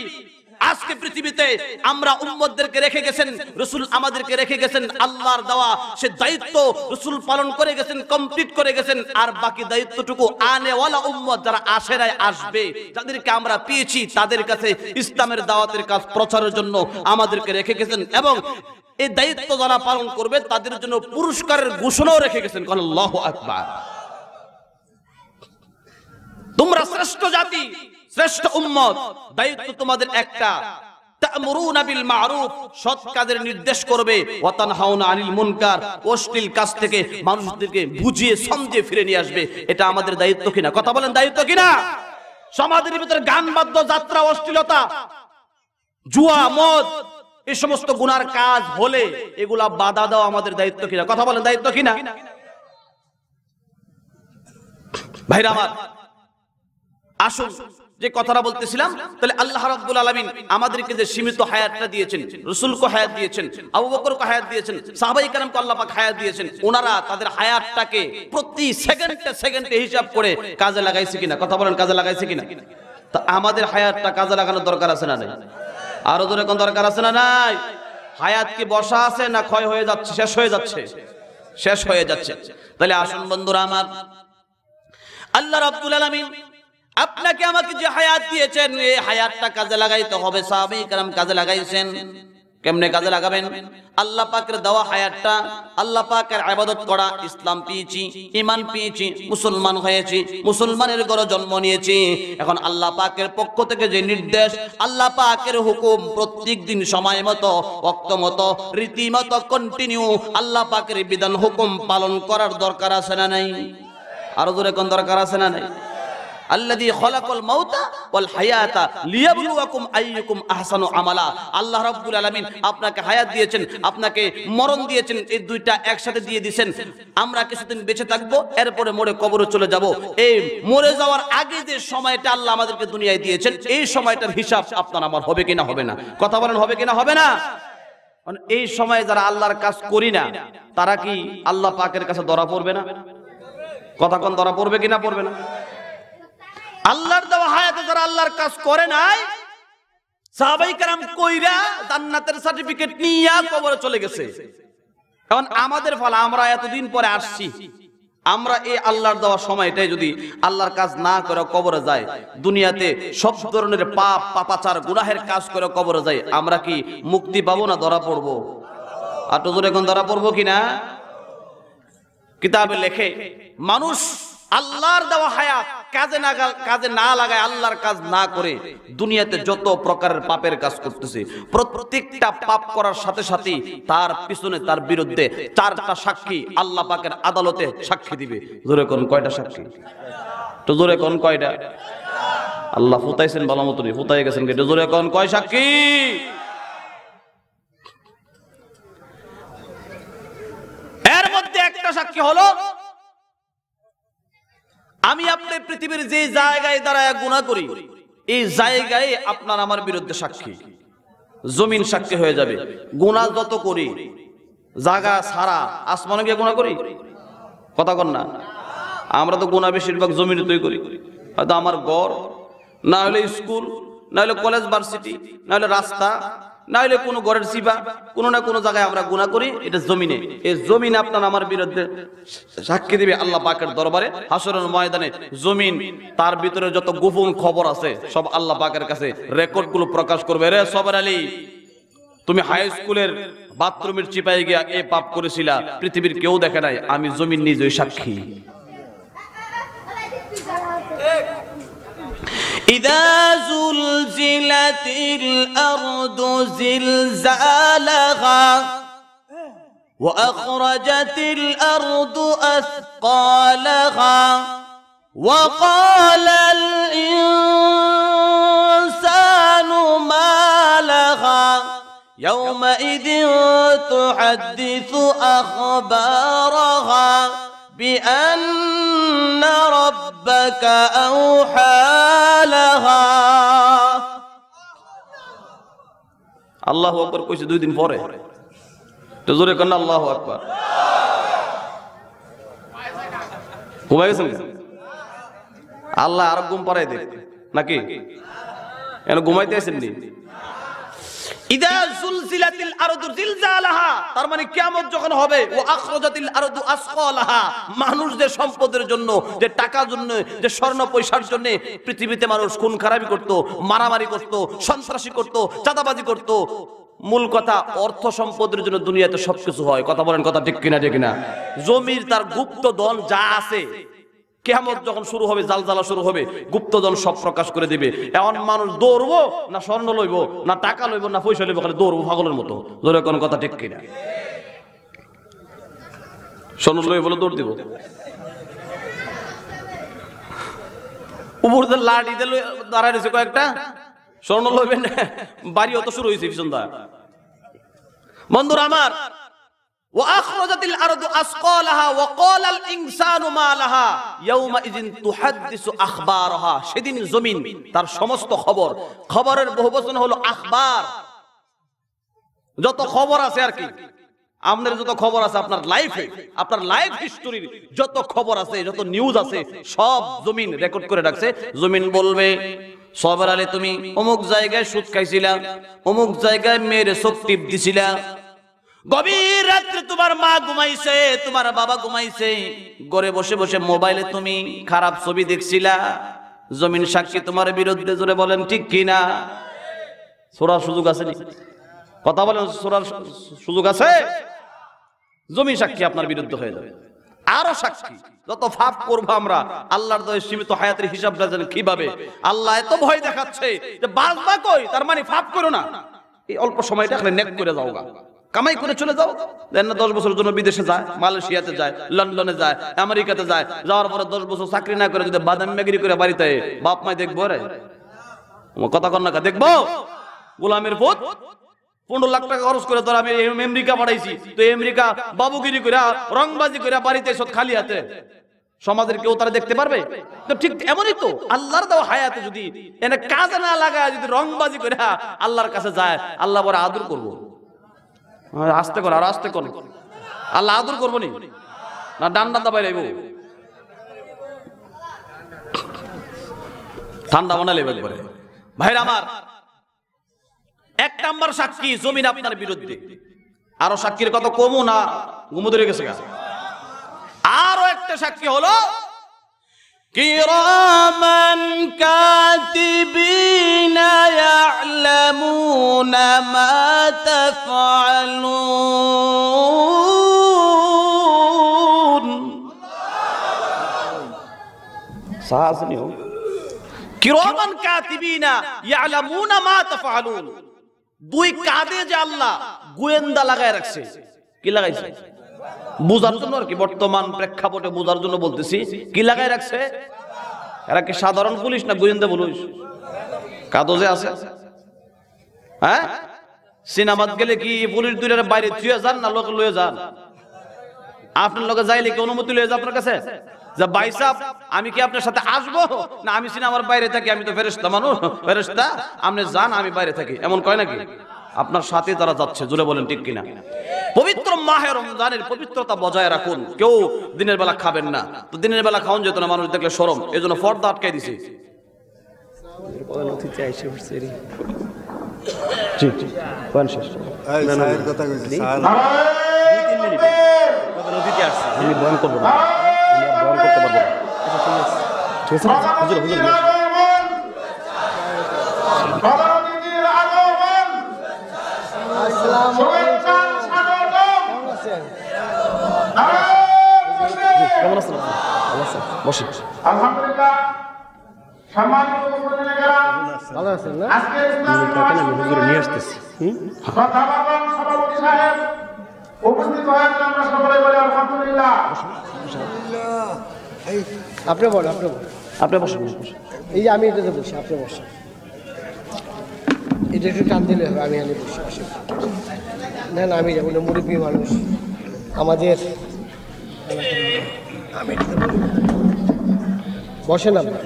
আজকে পৃথিবীতে আমরা উম্মতদেরকে রেখে গেছেন, রাসূল আমাদেরকে রেখে গেছেন। আল্লাহর দেওয়া সে দায়িত্ব রাসূল পালন করে গেছেন, কমপ্লিট করে গেছেন। আর বাকি দায়িত্বটুকু আনেওয়ালা উম্মত যারা আসে নাই, আসবে, যাদেরকে আমরা পেয়েছি তাদের কাছে ইসলামের দাওয়াতের কাজ প্রচারের জন্য আমাদেরকে রেখে গেছেন। এবং এই দায়িত্ব যারা পালন করবে তাদের জন্য পুরস্কারের ঘোষণাও রেখে গেছেন। আল্লাহু আকবার। তোমরা শ্রেষ্ঠ জাতি, শ্রেষ্ঠ উম্মত, দায়িত্ব তোমাদের একটা, তা'মুরুনা বিল মা'রুফ, সৎ কাজের নির্দেশ করবে, ওয়া তানহাউনা আনিল মুনকার, অশ্লীল কাজ থেকে মানুষদেরকে বুঝিয়ে সমঝিয়ে ফিরে নিয়ে আসবে। এটা আমাদের দায়িত্ব কিনা? কথা বলেন, দায়িত্ব কিনা? সমাজের ভিতরে গান বাদ্য যাত্রা, অশ্লীলতা, জুয়া, মদ, এই সমস্ত গুনার কাজ হলে এগুলা বাধা দেওয়া আমাদের দায়িত্ব কিনা? কথা বলেন, দায়িত্ব কিনা? ভাইরা আমার, আসুন যে কথাটা বলতেছিলাম, তাহলে আল্লাহ রাব্বুল আলামিন আমাদেরকে যে সীমিত হায়াতটা দিয়েছেন, রাসূলকে হায়াত দিয়েছেন, আবু বকরকে হায়াত দিয়েছেন, সাহাবায়ে কেরামকে আল্লাহ পাক হায়াত দিয়েছেন, ওনারা তাদের হায়াতটাকে প্রতি সেকেন্ডে সেকেন্ডে হিসাব করে কাজে লাগাইছে কিনা? কথা বলেন, কাজে লাগাইছে কিনা? তা আমাদের হায়াতটা কাজে লাগানোর দরকার আছে না নাই? আরো জোরে কোন দরকার আছে না নাই? হায়াত কি বসা আছে না ক্ষয় হয়ে যাচ্ছে, শেষ হয়ে যাচ্ছে? শেষ হয়ে যাচ্ছে। তাহলে আসুন বন্ধুরা আমার, আল্লাহ রাব্বুল আলামিন আপনাকে আমাকে যে হায়াত দিয়েছেন, এই হায়াতটা কাজে লাগাইতে হবে। সাহাবায়ে কেরাম কাজে লাগাইছেন। কেমনে কাজে লাগাবেন? আল্লাহ পাকের দেওয়া হায়াতটা, আল্লাহ পাকের ইবাদত করা, ইসলাম পেয়েছি, ঈমান পেয়েছি, মুসলমান হয়েছি, মুসলমানের ঘরে জন্ম নিয়েছি। এখন আল্লাহ পাকের পক্ষ থেকে যে নির্দেশ, আল্লাহ পাকের হুকুম প্রত্যেকদিন সময় মতো, ওয়াক্ত মতো, রীতিমতো কন্টিনিউ আল্লাহ পাকের বিধান হুকুম পালন করার দরকার আছে না নাই? আরো জোরে কোন দরকার আছে না নাই? আল্লাযী খালাকাল মাউতা ওয়াল হায়াতা লিয়াবলুয়াকুম আইয়ুকুম আহসানু আমালা। আল্লাহ রাব্বুল আলামিন আপনাকে হায়াত দিয়েছেন, আপনাকে মরণ দিয়েছেন, এই দুইটা একসাথে দিয়ে দিয়েছেন। আমরা কিছুদিন বেঁচে থাকবো, এরপরে মরে কবরে চলে যাব। এই মরে যাওয়ার আগে যে সময়টা আল্লাহ আমাদেরকে দুনিয়ায় দিয়েছেন, এই সময়টার হিসাব আপনার আমার হবে কিনা হবে না? কথা বলেন, হবে কিনা হবে না? এই সময় যারা আল্লাহর কাজ করি না, তারা কি আল্লাহ পাকের কাছে ধরা পড়বে না? কথা কোন ধরা পড়বে কিনা পড়বে না? আল্লাহর দেওয়া হায়াতে যারা আল্লাহর কাজ করে নাই, সাহাবায়ে কেরাম কইরা জান্নাতের সার্টিফিকেট নিয়ে কবরে চলে গেছে। এখন আমাদের ফল, আমরা এতদিন পরে আসছি, আমরা এই আল্লাহর দেওয়া সময়টাই যদি আল্লাহর কাজ না করে কবরে যায়, দুনিয়াতে সব ধরনের পাপ, পাপাচার, গুনাহের কাজ করে কবরে যায়, আমরা কি মুক্তি পাবো না ধরা পড়বো? আর তো জোরে এখন ধরা পড়বো কিনা? কিতাবে লেখে মানুষ আল্লাহর দেওয়া হায়াত কাজে না লাগায়, আল্লাহর কাজ না করে দুনিয়াতে যত প্রকারের পাপের কাজ করতেছে, প্রত্যেকটা পাপ করার সাথে সাথে তার পিছনে, তার বিরুদ্ধে 4টা সাক্ষী আল্লাহ পাকের আদালতে সাক্ষী দিবে। জোরে কোন কয়টা সাক্ষী? তো জোরে কোন কয়টা? আল্লাহ ফুতাইছেন ভালো মতনই, ফুতাই গেছেন। জোরে কোন কয় সাক্ষী? এর মধ্যে একটা সাক্ষী হলো, আমি আপনি পৃথিবীর যে জায়গায় দাঁড়ায় গুনাহ করি, এই জায়গায় আপনার আমার বিরুদ্ধে সাক্ষী, জমিন সাক্ষী হয়ে যাবে। গুনাহ যত করি, জায়গা ছাড়া আসমানে গিয়ে গুনাহ করি, কথা কন না? আমরা তো গুনাহ বেশিরভাগ জমিনেই করি। হয়তো আমার ঘর, না হলে স্কুল, না হলে কলেজ ভার্সিটি, না হলে রাস্তা, না হলে কোনো ঘরের সিবা, কোনো না কোনো জায়গায় আমরা গুনাহ করি, এটা জমিনে। এই জমিন আপনার আমার বিরুদ্ধে সাক্ষী দিবে আল্লাহ পাকের দরবারে, হাসরের ময়দানে। জমিন, তার ভিতরে যত গোপন খবর আছে সব আল্লাহ পাকের কাছে রেকর্ডগুলো প্রকাশ করবে। রে সবার আলী, তুমি হাই স্কুলের বাথরুমের চিপায় গিয়া এই পাপ করেছিলা, পৃথিবীর কেউ দেখে নাই, আমি জমিন নিজেই সাক্ষী। إذا زلزلت الأرض زلزالها وأخرجت الأرض أثقالها وقال الإنسان ما لها يومئذ تحدث أخبارها بأن ربك أوحى لها। আল্লাহু আকবার কইছে 2 দিন পরে, তো জোরে কন্না আল্লাহু আকবার। ঘুমাই গেছেন? আল্লাহ আর ঘুম পড়াই দেখ নাকি? এর ঘুমাইতে আছেননি? ইদা জুলজিলাতিল আরদু জিলজালাহা, তার মানে কিয়ামত যখন হবে, ও আখরাজাতিল আরদু আসকালাহা, মানুষদের সম্পদের জন্য, যে টাকার জন্য, যে স্বর্ণ পয়সার জন্য পৃথিবীতে মানুষ খুন খারাপি করত, মারামারি করত, সন্ত্রাসী করত, চাঁদাবাজি করত। মূল কথা, অর্থ সম্পদের জন্য দুনিয়াতে সবকিছু হয়। কথা বলেন, কথা ঠিক কিনা? ঠিক কিনা? জমির তার গুপ্ত ধন যা আছে, কিয়ামত যখন শুরু হবে, জালজালা শুরু হবে, গুপ্তধন সব প্রকাশ করে দিবে। এখন মানুষ দৌড়বো না স্বর্ণ লইব, না টাকা লইব, না পয়সা লইব, খালি দৌড়বো পাগলের মতো। ধরে কোন কথা ঠিক কিনা? স্বর্ণ লইব বলে দৌড় দিব, উপর দিয়ে লাঠি দিয়ে দাঁড়ায় রয়েছে কয়েকটা, স্বর্ণ লইবেন না, বাড়ি অত শুরু হয়েছে পিছন দা। বন্ধুরা আমার, وأخرجت الأرض أثقالها وقال الإنسان ما لها يومئذ تحدث أخبارها, সেদিন জমিন তার সমস্ত খবর, খবরের বহুবচন হলো আখবার, যত খবর আছে আর কি, আপনার যত খবর আছে, আপনার লাইফে, আপনার লাইফ হিস্টোরির যত খবর আছে, যত নিউজ আছে, সব জমিন রেকর্ড করে রাখছে। জমিন বলবে, সবার আলে তুমি অমুক জায়গায় সুদ খাইছিলা, অমুক জায়গায় মেয়ের চোখ টিপ দিছিলা, গভীর রাত্রে তোমার মা ঘুমাইছে, তোমার বাবা ঘুমাইছে, ঘরে বসে বসে মোবাইলে তুমি খারাপ ছবি দেখছিলা। জমিন সাক্ষী তোমার বিরুদ্ধে। জোরে বলেন ঠিক কিনা? ছোড়ার সুযোগ আছে নি? কথা বলেন, শোনার সুযোগ আছে? জমি সাক্ষী আপনার বিরুদ্ধে হয়ে যাবে। আরো সাক্ষী যত পাপ করবো আমরা, আল্লাহর দয়ে সীমিত হায়াতের হিসাবটা জানেন কিভাবে? আল্লাহ এত ভয় দেখাচ্ছে যে বাঁচবা কই, তার মানে পাপ করো না, এই অল্প সময়টা এখানে নেক করে যাও গা, কামাই করে চলে যাও। দেন না 10 বছরের জন্য বিদেশে যায়, মালয়েশিয়াতে যায়, লন্ডনে যায়, আমেরিকাতে যায়, যাওয়ার পরে 10 বছর চাকরি না করে যদি বাদাম ম্যাগিরি করে বাড়িতে বাপ মাই দেখবো রে, কথা কন না দেখবো? গোলামের পুত 15 লাখ টাকা খরচ করে তোর আমি আমেরিকা পাঠাইছি, তো আমেরিকা বাবুগিরি করে রংবাজি করে বাড়িতে সব খালি হাতে সমাজের কেউ তারা দেখতে পারবে? তো ঠিক এমনই তো আল্লাহর দেওয়া হায়াতে যদি এনে কাজে না লাগায় যদি রংবাজি করে আল্লাহর কাছে যায়, আল্লাহ বলে আদর করবো। আস্তে কর, আর আস্তে কর, আল্লাহ আদর করবো নি না ডান্ডা দাবাই রাইব? ঠান্ডা বানালে করে ভাইরা আমার। 1 নাম্বার সাক্ষী জমিন আপনার বিরুদ্ধে। আরো সাক্ষীর কথা কমু না ঘুমো ধরে গেছে গা? আরো একটা সাক্ষী হলো কিরামান কাতিবিনা ইয়ালামুনা মা তাফআলুন। সাহায্য কিরামান কাতিবিনা ইয়ালামুনা মা তাফআলুন। 2 কাঁধে যে আল্লাহ গোয়েন্দা লাগায় রাখছে। কি লাগাইছে? বুঝার জন্য আর কি, বর্তমান প্রেক্ষাপটে বুঝার জন্য বলতেছি। কি লাগায় রাখছে? এরা কি সাধারণ পুলিশ না গোয়েন্দা পুলিশ? কাগজে আছে। হ্যাঁ, সিনেমাত গেলে কি পুলিশ দুইটার বাইরে থুয়ে যান না লোক লয়ে যান? আপনার লোকে যাইলে কি অনুমতি লয়ে যায় আপনার কাছে যে ভাই সাহেব আমি কি আপনার সাথে আসবো না আমি সিনেমার বাইরে থাকি, আমি তো ফেরেশতা মানুষ, ফেরেশতা আপনি যান আমি বাইরে থাকি, এমন কয় নাকি? আপনার সাথে তারা যাচ্ছে, জোরে বলেন ঠিক কিনা? পবিত্র মাহে রমজানের পবিত্রতা বজায় রাখুন। কেউ দিনের বেলা খাবেন না, তো দিনের বেলা খাওয়ান যেত না, মানুষ দেখলে শরম, এই জন্য পর্দা আটকাই দিছে। আলহামদুলিল্লাহ, সম্মানিত উপস্থিতিরা, ভালো আছেন না? আজকে হুজুরে নিয়ে আসতেছি। শ্রদ্ধাবান সভাপতি সাহেব উপস্থিত হয়েছেন, আমরা সবাই বলি আলহামদুলিল্লাহ। আপনি বলেন, আপনি বলেন, আপনি বসুন। এই যে আমি এটাতে বসি, আপনি বসেন, এটা একটু টান দিলে হবে, আমি এখানে বসে বসে না না, আমি যেমন মুরব্বী মানুষ আমাদের, আমি এটাতে বসেন আপনি।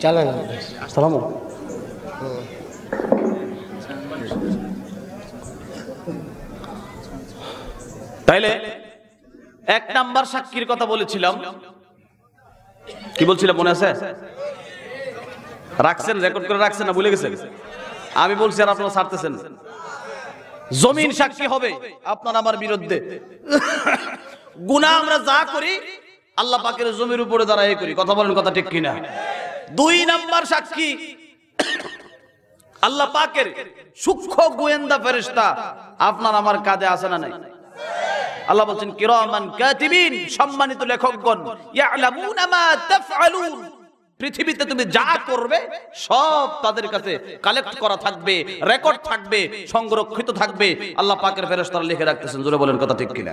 চালান সালাম। তাইলে 1 নাম্বার সাক্ষীর কথা বলেছিলাম, কি বলছিলাম মনে আছে? রাখছেন, রেকর্ড করে রাখছেন না ভুলে গেছেন? আমি বলছি আর আপনারা ছাড়তেছেন। জমিন সাক্ষী হবে আপনার আমার বিরুদ্ধে। গুনাহ আমরা যা করি আল্লাহ পাকের জমির উপরে দাঁড়ায় করি, কথা বলেন কথা ঠিক কিনা? 2 নাম্বার সাক্ষী আল্লাহ পাকের সূক্ষ্ম গোয়েন্দা ফেরেশতা আপনার আমার কাঁধে আছে না নাই? আল্লাহ বলছেন কিরামান কাতিবিন, সম্মানিত লেখকগণ, ইয়ালামুনা মা তাফআলুন। পৃথিবীতে তুমি যা করবে সব তাদের কাছে কালেক্ট করা থাকবে, রেকর্ড থাকবে, সংরক্ষিত থাকবে। আল্লাহ পাকের ফেরেশতারা লিখে রাখতেছেন, জোরে বলেন কথা ঠিক কিনা?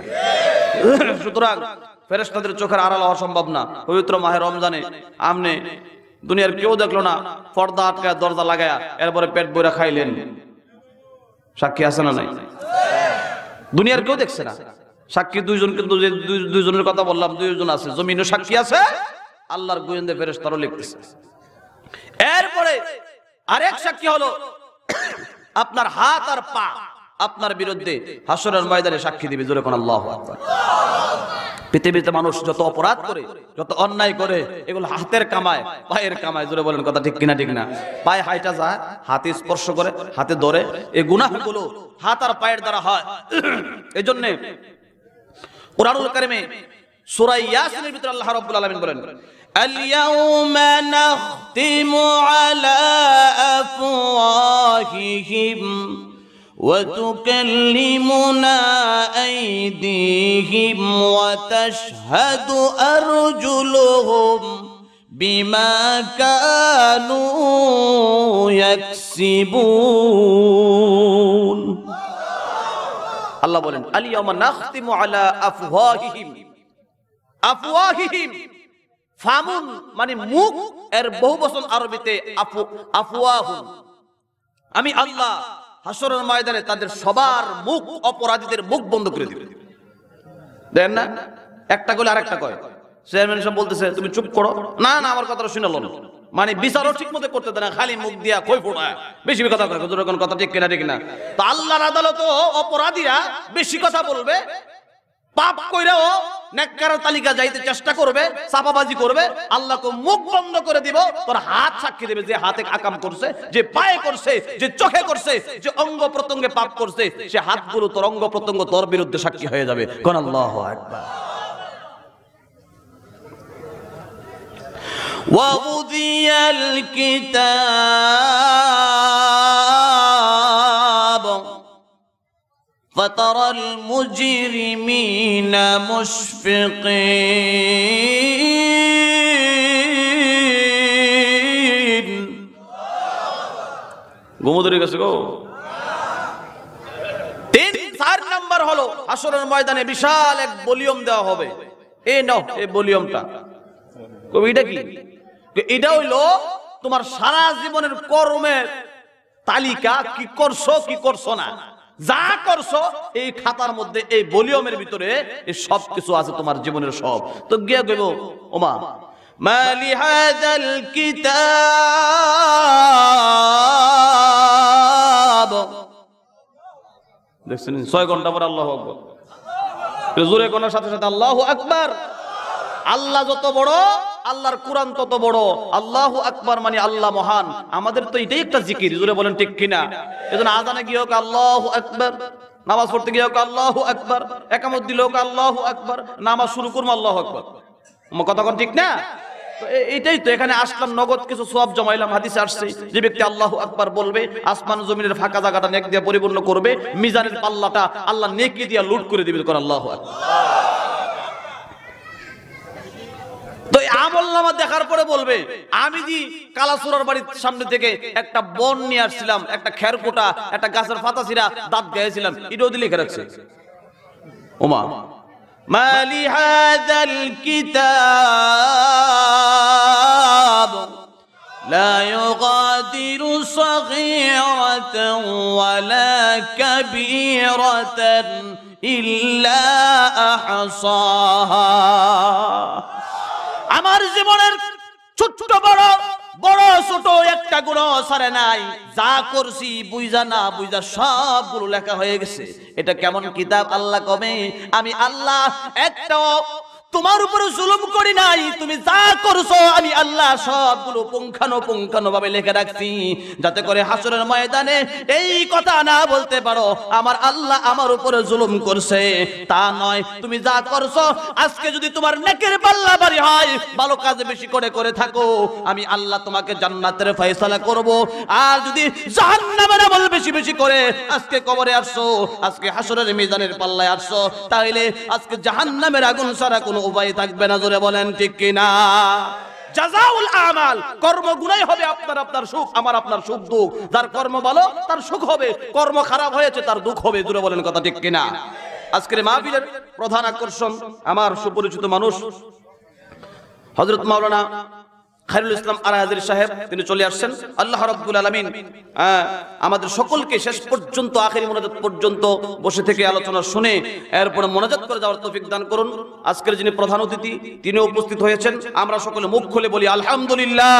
সুতরাং ফেরেশতাদের চোখের আড়াল হওয়া সম্ভব না। পবিত্র মাহে রমজানে আমনে দুনিয়ার কেউ দেখলো না, পর্দা আটকায় দরজা লাগায়া এরপরে পেট বইরা খাইলেন, সাক্ষী আছে না নাই? দুনিয়ার কেউ দেখছে না। সাক্ষী 2 জন, কিন্তু যে 2 জনের কথা বললাম 2 জন আছে, জমিনও সাক্ষী আছে, আল্লাহর গোয়েন্দা ফেরেশতারাও লিখতেছে। এরপরে আরেক সাক্ষী হলো আপনার হাত আর পা আপনার বিরুদ্ধে হাসরের ময়দানে সাক্ষী দিবে, জোরে কোন আল্লাহু আকবার। পৃথিবীতে মানুষ যত অপরাধ করে, যত অন্যায় করে, এগুলো হাতের কামায়, পায়ের কামায়, জোরে বলেন কথা ঠিক কিনা? ঠিক না? পায়ে হাইটা যায়, হাতে স্পর্শ করে, হাতে ধরে, এই গুনাহগুলো হাত আর পায়ের দ্বারা হয়। এজন্য কুরআনুল কারীমে সূরা ইয়াসিনের ভিতরে আল্লাহ রাব্বুল আলামিন বলেন, আল-ইয়াউমা নাখতিমু আলা আফওয়াহিহিম ওয়া তুকাল্লিমুনা আইদিহিম ওয়া তাশহাদু আরজুলুহুম বিমা কানু ইয়াকসিবুন। আল্লাহ বলেন, আল-ইয়াউমা নাখতিমু আলা আফওয়াহিহিম। আফওয়াহিহিম, ফামুন মানে মুখ, এর বহুবচন আরবিতে আফওয়াহুম। আমি আল্লাহ হাসরের ময়দানে তাদের সবার মুখ, অপরাধীদের মুখ বন্ধ করে দিব। দেখেন না, একটা কইলে আরেকটা কয়। চেয়ারম্যান সাহেব বলতেছে তুমি চুপ করো, না না আমার কথাটা শুনে লো না, মানে বিচারও ঠিক মতো করতে দেয় না, খালি মুখ দিয়া কই ফোড়ায়, বেশি কথা কয়, কোন কথা ঠিক কিনা ঠিক না। তো আল্লাহর আদালতে অপরাধীরা বেশি কথা বলবে, পাপ কইরাও নেককারের তালিকা যাইতে চেষ্টা করবে, চাপাবাজি করবে, আল্লাহকে মুখ বন্ধ করে দিব। তোর হাত সাক্ষী দেবে, যে হাতে আকাম করছে, যে পায়ে করছে, যে চোখে করছে, যে অঙ্গ প্রত্যঙ্গে পাপ করছে, সে হাতগুলো তোর অঙ্গ প্রত্যঙ্গ তোর বিরুদ্ধে সাক্ষী হয়ে যাবে। কোন আল্লাহু আকবার। ওয়াউদিয়াল কিতাব فترى المجرمين مشفقين গোমদরের কাছে গো। 3-4 নাম্বার হলো হাসরের ময়দানে বিশাল এক ভলিউম দেওয়া হবে। এই নাও এই ভলিউমটা। কবিটা কি? এটা হইলো তোমার সারা জীবনের কর্মের তালিকা, কি করছো কি করছো না, যা করছো এই খাতার মধ্যে, এই ভলিউমের ভিতরে এই সব কিছু আছে, তোমার জীবনের সব। তো গিয়ে কইব, ওমা মালি হাযাল কিতাব। দেখছেন 6 ঘন্টা পর আল্লাহু আকবার, জোরে কোনার সাথে সাথে আল্লাহু আকবার। আল্লাহ যত বড়, আল্লাহর কোরআন তত বড়। আল্লাহু আকবার মানে আল্লাহ মহান। আমাদের তো এটাই একটা জিকির, জোরে বলেন ঠিক কিনা? এজন্য আযানে গিয়ে হোক আল্লাহু আকবার, নামাজ পড়তে গিয়ে হোক আল্লাহু আকবার, একামত দিলে হোক আল্লাহু আকবার, নামাজ শুরু করবো আল্লাহু আকবার। কথা কোন ঠিক না? তো এইটাই তো, এখানে আসলাম নগদ কিছু সওয়াব জমাইলাম। হাদিসে আসছে যে ব্যক্তি আল্লাহু আকবার বলবে, আসমান জমিনের ফাঁকা জায়গাটা নেক দিয়ে পরিপূর্ণ করবে, মিজানের পাল্লাটা আল্লাহ নেকি দিয়ে লুট করে দিবে। কোন আল্লাহু আকবার। তো আমলনামা দেখার পরে বলবে, আমি যে কালাসুরার বাড়ির সামনে থেকে একটা বন নিয়ে আসছিলাম, একটা খেরকোটা, একটা গাছের পাতা ছিঁড়া দাঁত গায়েছিলাম, এটাও দিলে লিখে রাখছে। ওমা মালি হাযাল কিতাব লা ইউগাদিরু সাগীরাতান ওয়ালা কাবীরাতান ইল্লা আহসাহা। আমার জীবনের ছোট বড়, বড় ছোট একটা গুনাহ ছাড়ে নাই। যা করছি বুঝা না বুঝা সবগুলো লেখা হয়ে গেছে। এটা কেমন কিতাব? আল্লাহ কবে, আমি আল্লাহ একটাও তোমার উপরে জুলুম করি নাই। তুমি যা করছো আমি আল্লাহ সবগুলো পুঙ্খানুপুঙ্খানু ভাবে লিখে রাখছি, যাতে করে হাসরের ময়দানে এই কথা না বলতে পারো আমার আল্লাহ আমার উপরে জুলুম করছে। তা নয়, তুমি যা করছো আজকে যদি তোমার নেকের পাল্লা ভারী হয়, ভালো কাজ বেশি করে করে থাকো, আমি আল্লাহ তোমাকে জান্নাতের ফয়সালা করব। আর যদি জাহান্নামের আমল বেশি বেশি করে আজকে কবরে আসছো, আজকে হাসরের মিজানের পাল্লায় আসছো, তাহলে আজকে জাহান্নামের আগুন ছাড়া কোনো উপায় থাকবে না। জোরে বলেন ঠিক কিনা? জাযাউল আমাল, কর্ম গুনাই হবে আপনার আপনার সুখ, আমার আপনার সুখ দুঃখ। যার কর্ম ভালো তার সুখ হবে, কর্ম খারাপ হয়েছে তার দুঃখ হবে। জোরে বলেন কথা ঠিক কিনা? আজকের মাহফিলের প্রধান আকর্ষণ আমার সুপরিচিত মানুষ হযরত মাওলানা খায়রুল ইসলাম আরাহাজির সাহেব, তিনি চলে আসছেন। আল্লাহ রাব্বুল আলামিন আমাদের সকলকে শেষ পর্যন্ত, আখেরি মোনাজাত পর্যন্ত বসে থেকে আলোচনা শুনে এরপরে মোনাজাত করে যাওয়ার তৌফিক দান করুন। আজকের যিনি প্রধান অতিথি তিনি উপস্থিত হয়েছেন, আমরা সকলে মুখ খুলে বলি আলহামদুলিল্লাহ।